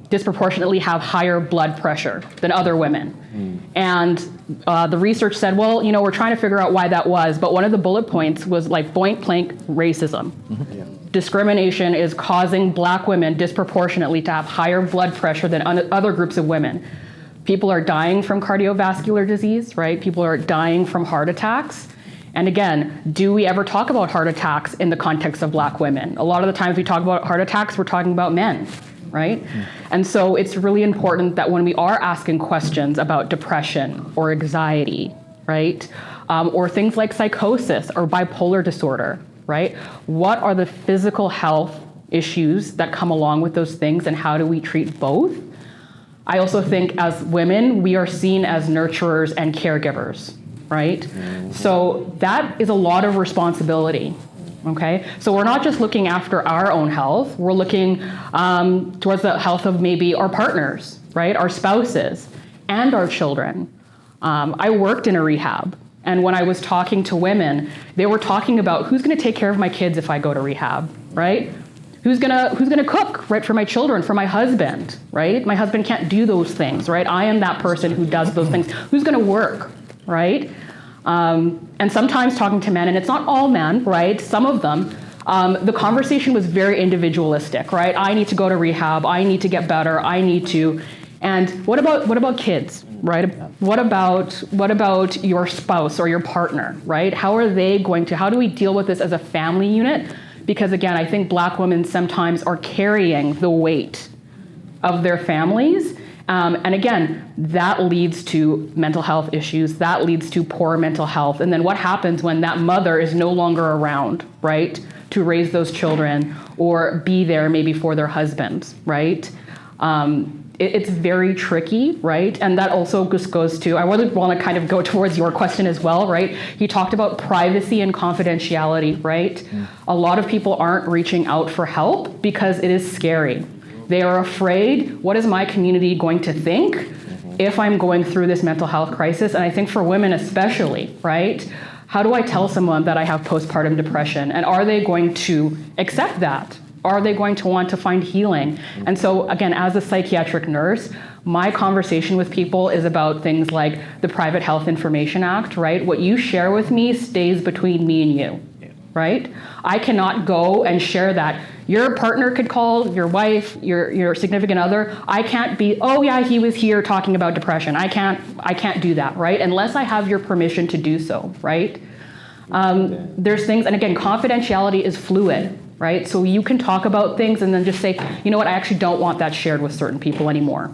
Q: disproportionately have higher blood pressure than other women. And the research said, well, we're trying to figure out why that was, but one of the bullet points was like point blank racism. Yeah. Discrimination is causing Black women disproportionately to have higher blood pressure than other groups of women. People are dying from cardiovascular disease, right? People are dying from heart attacks. And again, do we ever talk about heart attacks in the context of Black women? A lot of the times we talk about heart attacks, we're talking about men, right? And so it's really important that when we are asking questions about depression or anxiety, right? Or things like psychosis or bipolar disorder, right? What are the physical health issues that come along with those things, and how do we treat both? I also think as women, we are seen as nurturers and caregivers, right? So that is a lot of responsibility, okay? So we're not just looking after our own health, we're looking towards the health of maybe our partners, right? Our spouses and our children. I worked in a rehab, and when I was talking to women, they were talking about who's gonna take care of my kids if I go to rehab, right? Who's gonna cook, right, for my children, for my husband, right? My husband can't do those things, right? I am that person who does those things. Who's gonna work, right? And sometimes talking to men, and it's not all men, right? Some of them, the conversation was very individualistic, right? I need to go to rehab, I need to get better, I need to, and what about kids, right? What about your spouse or your partner, right? How do we deal with this as a family unit? Because again, I think Black women sometimes are carrying the weight of their families, And again, that leads to mental health issues, that leads to poor mental health. And then what happens when that mother is no longer around, right, to raise those children or be there maybe for their husbands, right? It's very tricky, right? And that also just goes to, I would want to kind of go towards your question as well, right? He talked about privacy and confidentiality, right? A lot of people aren't reaching out for help because it is scary. They are afraid, what is my community going to think if I'm going through this mental health crisis? And I think for women especially, right? How do I tell someone that I have postpartum depression? And are they going to accept that? Are they going to want to find healing? And so again, as a psychiatric nurse, my conversation with people is about things like the Private Health Information Act, right? What you share with me stays between me and you, right? I cannot go and share that. Your partner could call, your wife, your significant other. I can't be, oh yeah, he was here talking about depression. I can't do that, right? Unless I have your permission to do so, right? There's things, and again, confidentiality is fluid, right? So you can talk about things and then just say, you know what, I actually don't want that shared with certain people anymore.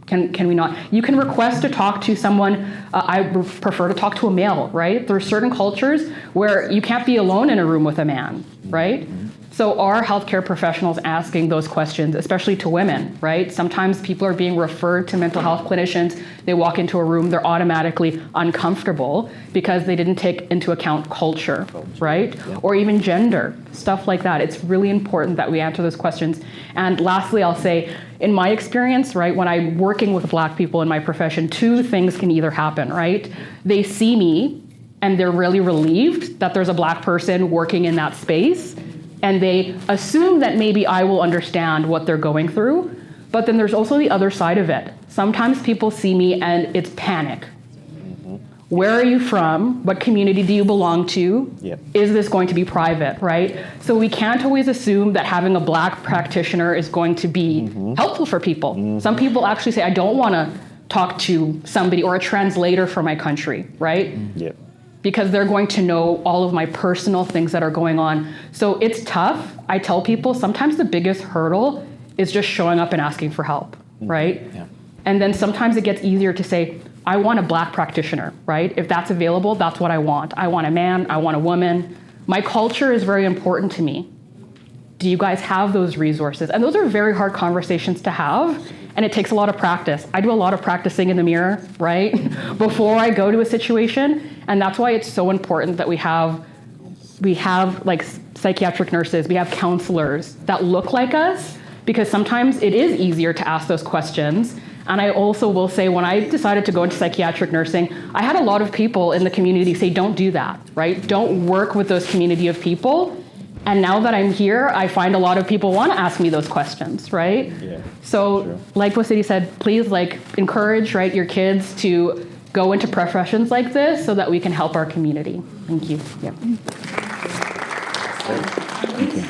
Q: Can we not? You can request to talk to someone, I prefer to talk to a male, right? There are certain cultures where you can't be alone in a room with a man, right? So are healthcare professionals asking those questions, especially to women, right? Sometimes people are being referred to mental health clinicians. They walk into a room, they're automatically uncomfortable because they didn't take into account culture, right? Or even gender, stuff like that. It's really important that we answer those questions. And lastly, I'll say, in my experience, right, when I'm working with Black people in my profession, two things can either happen, right? They see me and they're really relieved that there's a Black person working in that space, and they assume that maybe I will understand what they're going through. But then there's also the other side of it. Sometimes people see me and it's panic. Where are you from? What community do you belong to? Is this going to be private, right? So we can't always assume that having a Black practitioner is going to be helpful for people. Some people actually say, I don't want to talk to somebody or a translator for my country, right? Because they're going to know all of my personal things that are going on. So it's tough. I tell people sometimes the biggest hurdle is just showing up and asking for help, right? And then sometimes it gets easier to say, I want a Black practitioner, right? If that's available, that's what I want. I want a man, I want a woman. My culture is very important to me. Do you guys have those resources? And those are very hard conversations to have, and it takes a lot of practice. I do a lot of practicing in the mirror, right? Before I go to a situation, and that's why it's so important that we have like psychiatric nurses, we have counselors that look like us, because sometimes it is easier to ask those questions. And I also will say, when I decided to go into psychiatric nursing, I had a lot of people in the community say, don't do that, right? Don't work with those community of people. And now that I'm here, I find a lot of people want to ask me those questions, right? So like what Hsde said, please encourage, right, your kids to go into professions like this so that we can help our community. Thank you.
M: This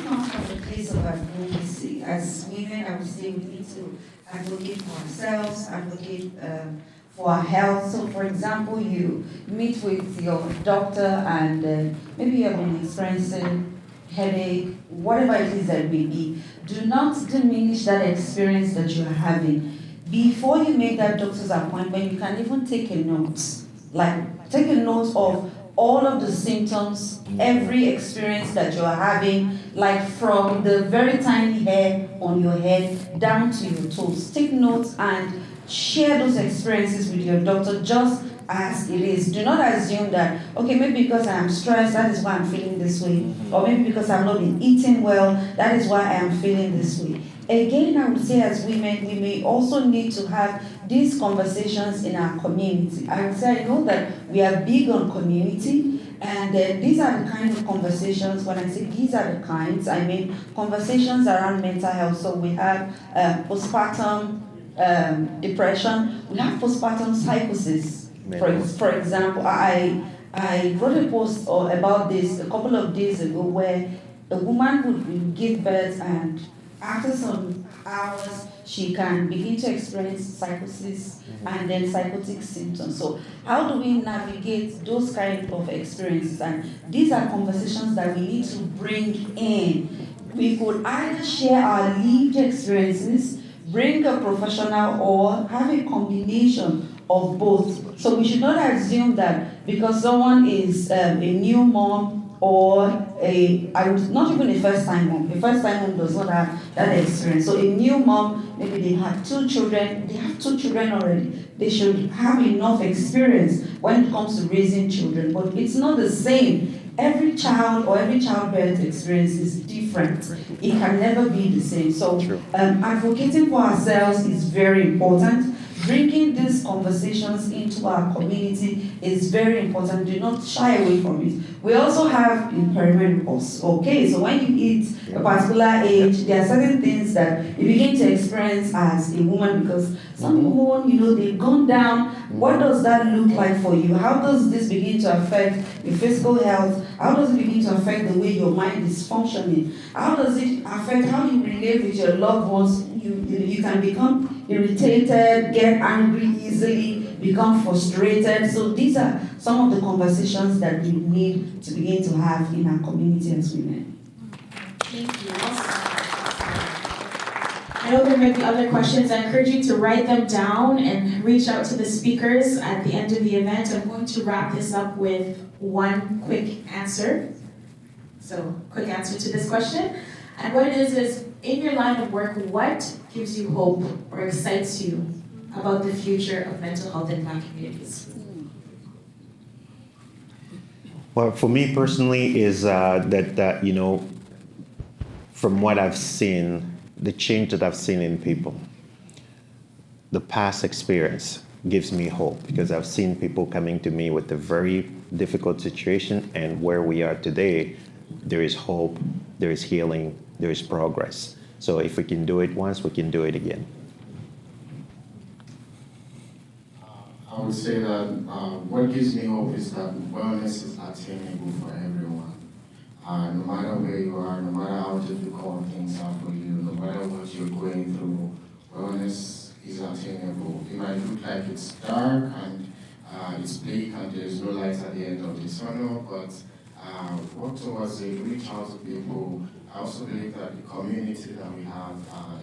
M: comes from the place of advocacy. As women, I would say we need to advocate for ourselves, advocate for our health. So, for example, you meet with your doctor and maybe you have been experiencing headache, whatever it is that may be. Do not diminish that experience that you are having. Before you make that doctor's appointment, you can even take a note. Like, take a note of all of the symptoms, every experience that you are having, like from the very tiny hair on your head down to your toes. Take notes and share those experiences with your doctor just as it is. Do not assume that, okay, maybe because I'm stressed, that is why I'm feeling this way. Or maybe because I've not been eating well, that is why I am feeling this way. Again, I would say as women, we may also need to have these conversations in our community. I would say I know that we are big on community, and these are the kind of conversations, when I say these are the kinds, I mean conversations around mental health. So we have postpartum depression, we have postpartum psychosis. For example, I wrote a post about this a couple of days ago where a woman would give birth and after some hours she can begin to experience psychosis and then psychotic symptoms. So how do we navigate those kind of experiences? And these are conversations that we need to bring in. We could either share our lived experiences bring a professional or have a combination of both. So we should not assume that because someone is a new mom or not even a first-time mom. A first-time mom does not have that experience. So a new mom, maybe they have 2 children, they have 2 children already. They should have enough experience when it comes to raising children, but it's not the same. Every child or every childbirth experience is different. It can never be the same. So advocating for ourselves is very important. Bringing these conversations into our community is very important. Do not shy away from it. We also have in perimenopause. Okay, so when you hit a particular age, there are certain things that you begin to experience as a woman because some women, they've gone down. What does that look like for you? How does this begin to affect your physical health? How does it begin to affect the way your mind is functioning? How does it affect how you relate with your loved ones? You can become irritated, get angry easily, become frustrated. So these are some of the conversations that we need to begin to have in our community as women.
E: Thank you. I know there might be other questions. I encourage you to write them down and reach out to the speakers at the end of the event. I'm going to wrap this up with one quick answer. So, quick answer to this question. And what it is in your line of work, what gives you hope or excites you about the future of mental health in Black communities?
U: Well, for me personally is that from what I've seen, the change that I've seen in people, the past experience gives me hope because I've seen people coming to me with a very difficult situation, and where we are today, there is hope, there is healing, there is progress. So if we can do it once, we can do it again.
O: I would say that what gives me hope is that wellness is attainable for everyone. No matter where you are, no matter how difficult things are for you, no matter what you're going through, wellness is attainable. It might look like it's dark and it's bleak and there's no light at the end of the tunnel, but work towards it, reach out to people. I also believe that the community that we have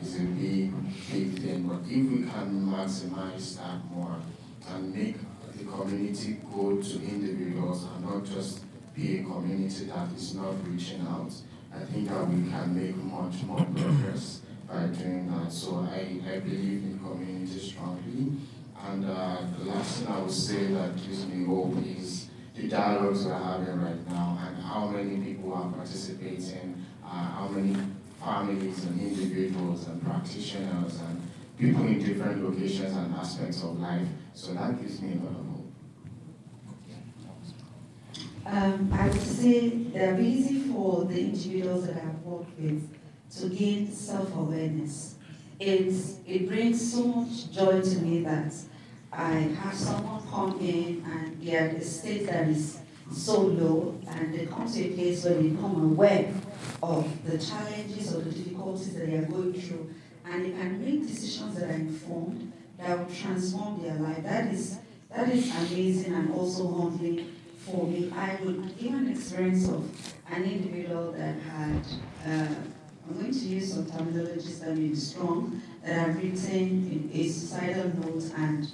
O: is a big thing, but if we can maximize that more and make the community go to individuals and not just be a community that is not reaching out, I think that we can make much more progress by doing that. So I believe in community strongly. And the last thing I would say that gives me hope is the dialogues we're having right now and how many people are participating, how many families and individuals and practitioners and people in different locations and aspects of life. So that gives me a lot of hope.
M: I would say the ability for the individuals that I've worked with to gain self-awareness. It brings so much joy to me that I have someone come in and they are at a state that is so low, and they come to a place where they become aware of the challenges or the difficulties that they are going through, and they can make decisions that are informed, that will transform their life. That is amazing and also humbling for me. I would give an experience of an individual that had, I'm going to use some terminologies that may be strong, that had written a suicidal note and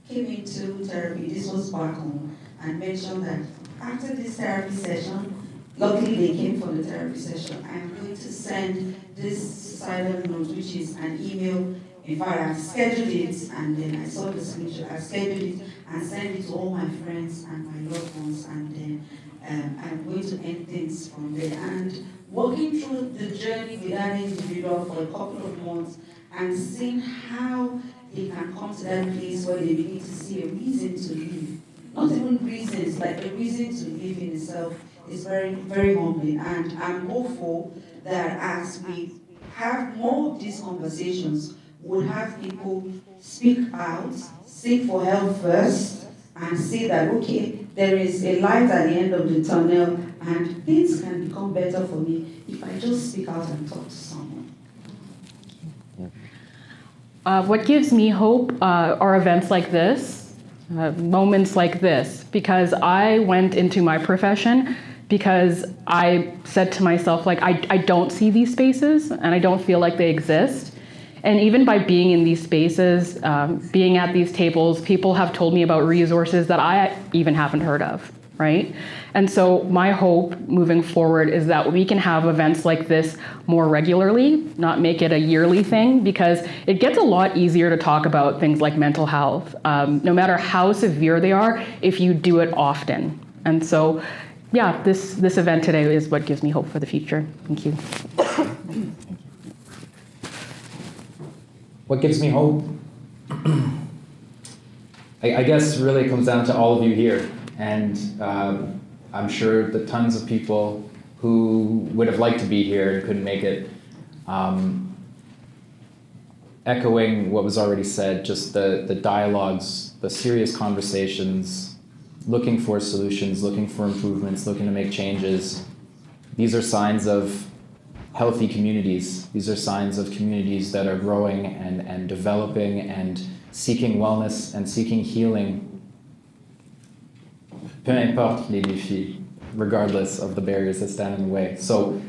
M: came into therapy. This was back home, and mentioned that after this therapy session, luckily they came for the therapy session, I'm going to send this suicidal note, which is an email. In fact, I've scheduled it, and then I saw the screenshot. I've scheduled it and sent it to all my friends and my loved ones, and then I'm going to end things from there. And walking through the journey with that individual for a couple of months and seeing how they can come to that place where they begin to see a reason to live. Not even reasons, like a reason to live in itself is very, very humbling. And I'm hopeful that as we have more of these conversations, we'll have people speak out, seek for help first, and see that, okay, there is a light at the end of the tunnel, and things can become better for me if I just speak out and talk to someone.
Q: What gives me hope are events like this, moments like this, because I went into my profession because I said to myself, like, I don't see these spaces and I don't feel like they exist. And even by being in these spaces, being at these tables, people have told me about resources that I even haven't heard of, right? And so my hope moving forward is that we can have events like this more regularly, not make it a yearly thing, because it gets a lot easier to talk about things like mental health, no matter how severe they are, if you do it often. And so, yeah, this event today is what gives me hope for the future. Thank you.
D: What gives me hope? I guess really it comes down to all of you here. And I'm sure that tons of people who would have liked to be here and couldn't make it. Echoing what was already said, just the dialogues, the serious conversations, looking for solutions, looking for improvements, looking to make changes. These are signs of healthy communities. These are signs of communities that are growing and developing and seeking wellness and seeking healing. Peu importe les défis, regardless of the barriers that stand in the way. So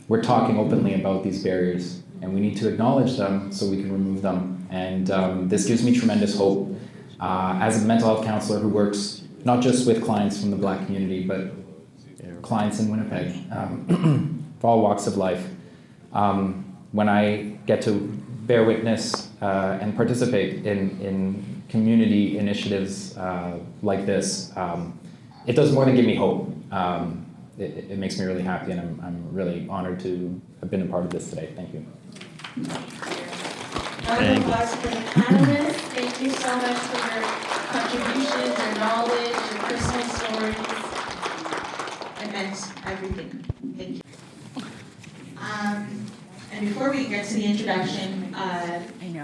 D: we're talking openly about these barriers, and we need to acknowledge them so we can remove them. And this gives me tremendous hope. As a mental health counselor who works not just with clients from the Black community, but clients in Winnipeg, for all walks of life. When I get to bear witness and participate in community initiatives like this, it does more than give me hope. It makes me really happy, and I'm really honored to have been a part of this today. Thank you.
A: Round of applause for the panelists. Thank you so much for your contributions, your knowledge, your personal stories. It meant everything. Thank you. And before we get to the introduction,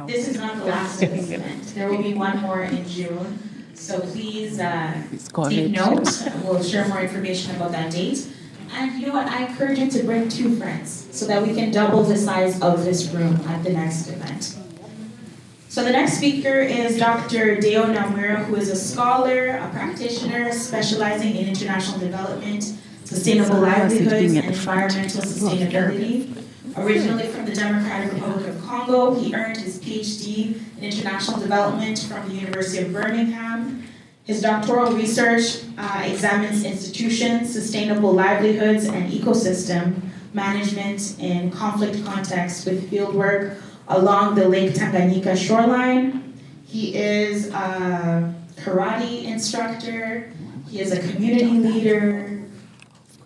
A: this is not the last of this event. There will be one more in June. So please take note. We'll share more information about that date. And you know what? I encourage you to bring 2 friends so that we can double the size of this room at the next event. So the next speaker is Dr. Deo Namwira, who is a scholar, a practitioner specializing in international development, sustainable livelihoods, and environmental sustainability. Originally from the Democratic Republic of Congo, he earned his PhD in international development from the University of Birmingham. His doctoral research examines institutions, sustainable livelihoods, and ecosystem management in conflict contexts with fieldwork along the Lake Tanganyika shoreline. He is a karate instructor. He is a community leader.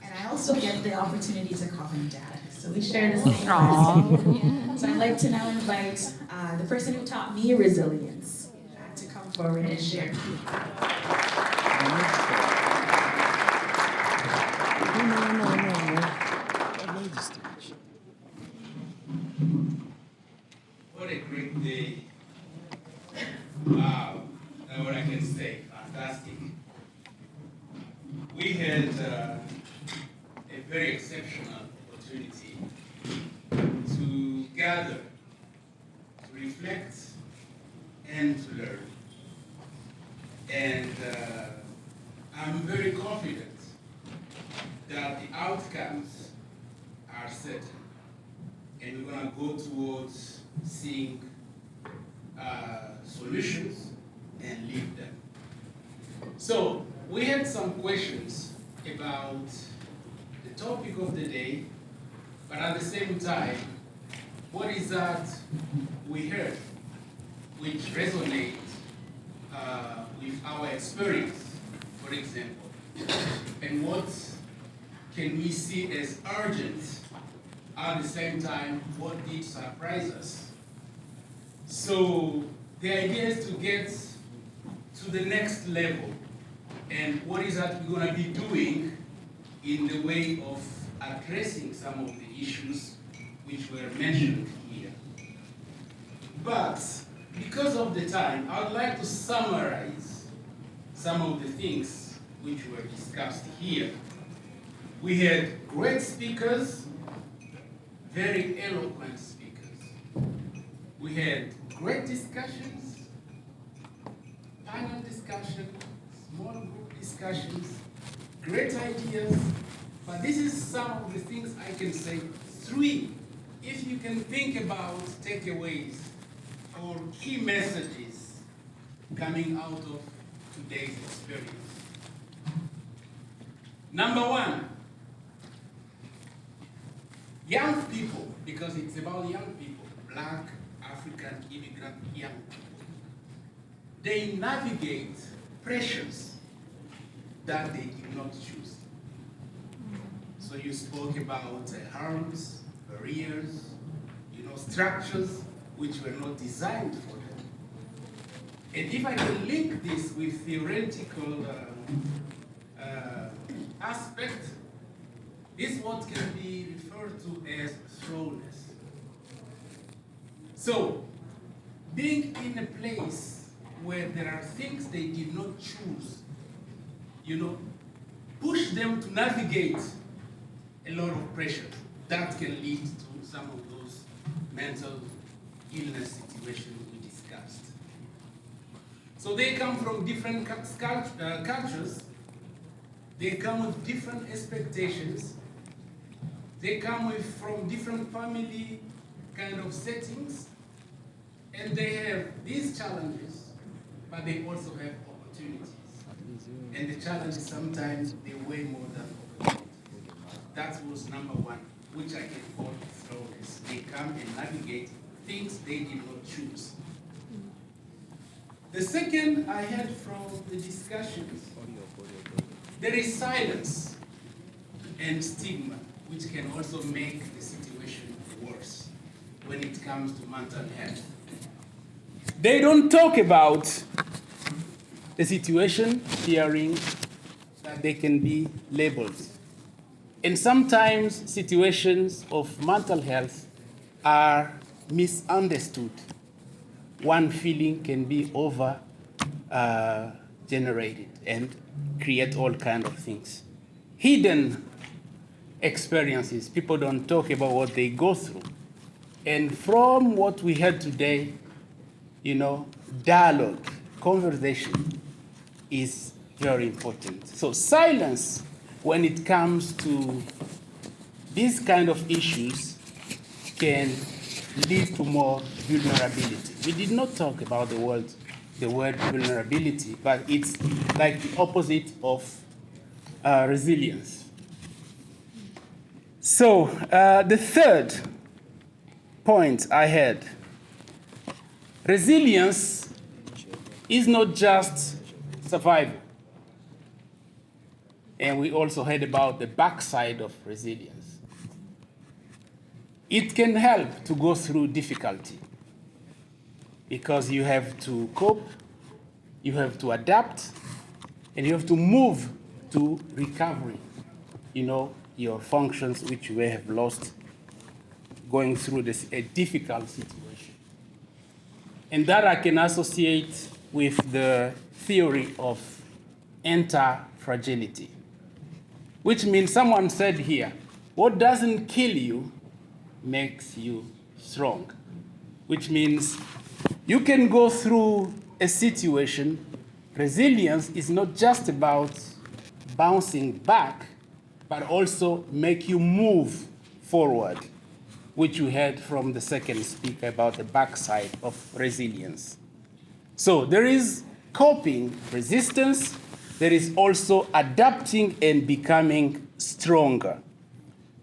A: And I also get the opportunity to call him dad. So we share the same place. So I'd like to now invite the person who taught me resilience to come forward and share.
B: What a great day. Wow, that's what I can say. Fantastic. We had a very exceptional opportunity to gather, to reflect, and to learn. And I'm very confident that the outcomes are certain. And we're going to go towards seeing solutions and lead them. So we had some questions about the topic of the day, but at the same time, what is that we heard which resonates with our experience, for example, and what can we see as urgent, at the same time, what did surprise us? So the idea is to get to the next level, and what is that we're going to be doing in the way of addressing some of the issues which were mentioned here. But because of the time, I would like to summarize some of the things which were discussed here. We had great speakers, very eloquent speakers. We had great discussions, panel discussion, small group discussions, great ideas, but this is some of the things I can say. 3, if you can think about takeaways or key messages coming out of today's experience. Number one, young people, because it's about young people, Black, African, immigrant, young people. They navigate pressures that they did not choose. So you spoke about harms, barriers, structures which were not designed for them. And if I can link this with theoretical aspect, this is what can be referred to as throwness. So, being in a place where there are things they did not choose, push them to navigate a lot of pressure. That can lead to some of those mental illness situations we discussed. So they come from different cultures, they come with different expectations, they come from different family kind of settings, and they have these challenges, but they also have opportunities. And the challenges sometimes they weigh more than opportunities. That was number one, which I can call throwness. They come and navigate things they did not choose. The second I had from the discussions, there is silence and stigma, which can also make the situation worse when it comes to mental health. They don't talk about the situation, fearing that they can be labeled. And sometimes situations of mental health are misunderstood. One feeling can be over generated and create all kinds of things. Hidden experiences, people don't talk about what they go through. And from what we heard today, dialogue, conversation is very important. So silence, when it comes to these kind of issues, can lead to more vulnerability. We did not talk about the word vulnerability, but it's like the opposite of resilience. So the third point I had, resilience is not just survival. And we also heard about the backside of resilience. It can help to go through difficulty because you have to cope, you have to adapt, and you have to move to recovery, your functions which you may have lost going through a difficult situation. And that I can associate with the theory of anti-fragility, which means someone said here, what doesn't kill you makes you strong, which means you can go through a situation. Resilience is not just about bouncing back, but also make you move forward, which we heard from the second speaker about the backside of resilience. So there is coping, resistance, there is also adapting and becoming stronger.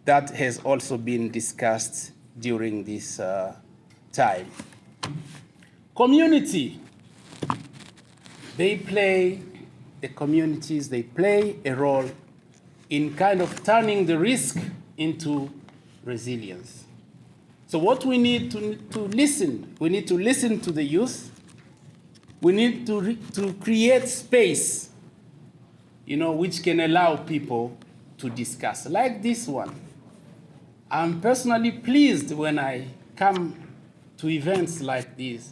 B: That has also been discussed during this time. Community, the communities play a role in kind of turning the risk into resilience. So what we need to listen, we need to listen to the youth. We need to create space, which can allow people to discuss, like this one. I'm personally pleased when I come to events like this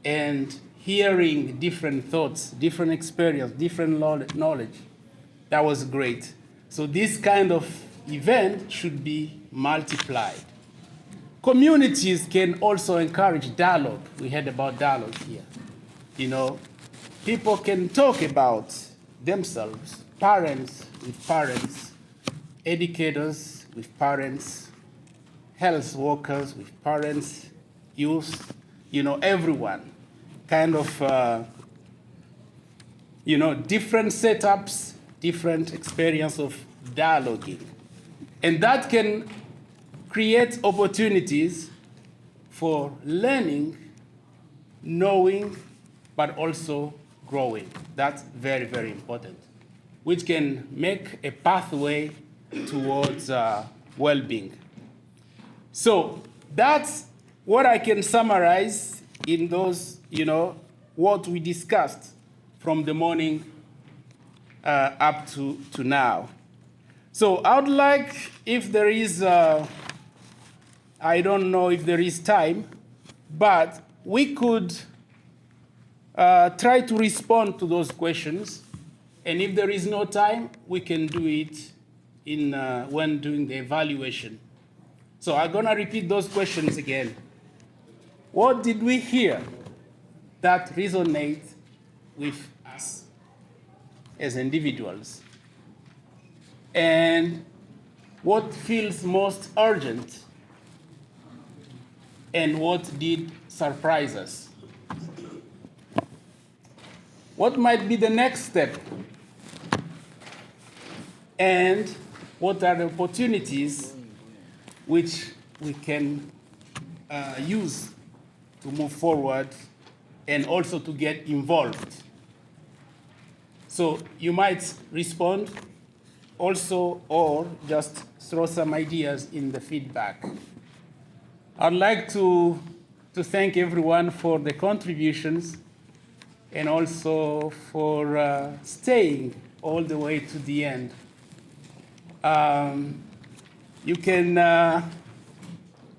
B: and hearing different thoughts, different experience, different knowledge. That was great. So this kind of event should be multiplied. Communities can also encourage dialogue. We heard about dialogue here. People can talk about themselves, parents with parents, educators with parents, health workers with parents, youth, everyone, kind of, different setups, different experience of dialoguing. And that can create opportunities for learning, knowing, but also growing. That's very, very important, which can make a pathway towards well-being. So that's what I can summarize in those, what we discussed from the morning up to now. So I would like, if there is, I don't know if there is time, but we could try to respond to those questions. And if there is no time, we can do it when doing the evaluation. So I'm gonna repeat those questions again. What did we hear that resonates with us as individuals? And what feels most urgent? And what did surprise us? What might be the next step? And what are the opportunities which we can use to move forward and also to get involved? So you might respond also, or just throw some ideas in the feedback. I'd like to thank everyone for the contributions and also for staying all the way to the end. You can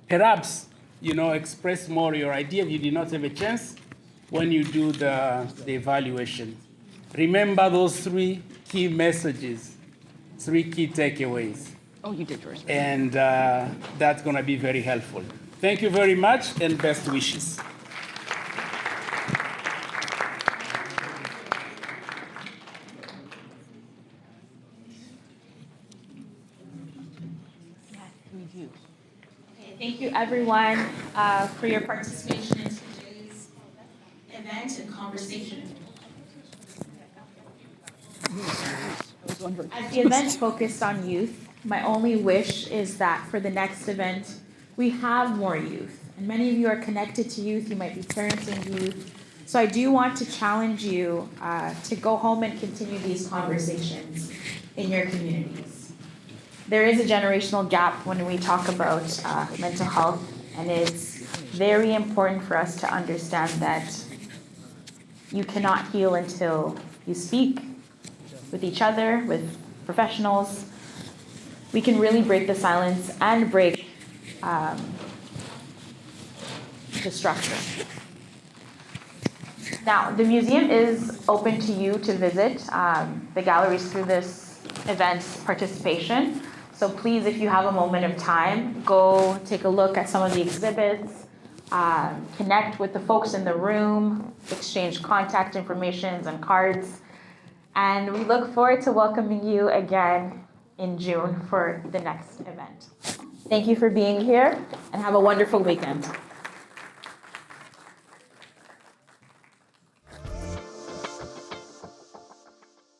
B: perhaps, express more your idea if you did not have a chance when you do the evaluation. Remember those 3 key messages, 3 key takeaways.
Q: Oh, you did yours.
B: And that's going to be very helpful. Thank you very much, and best wishes.
E: Thank you, everyone, for your participation in today's event and conversation. As the event focused on youth, my only wish is that for the next event, we have more youth. And many of you are connected to youth, you might be parenting youth. So I do want to challenge you to go home and continue these conversations in your communities. There is a generational gap when we talk about mental health, and it's very important for us to understand that you cannot heal until you speak with each other, with professionals. We can really break the silence and break the structure. Now, the museum is open to you to visit the galleries through this event's participation. So please, if you have a moment of time, go take a look at some of the exhibits, connect with the folks in the room, exchange contact information and cards. And we look forward to welcoming you again in June for the next event. Thank you for being here, and have a wonderful weekend.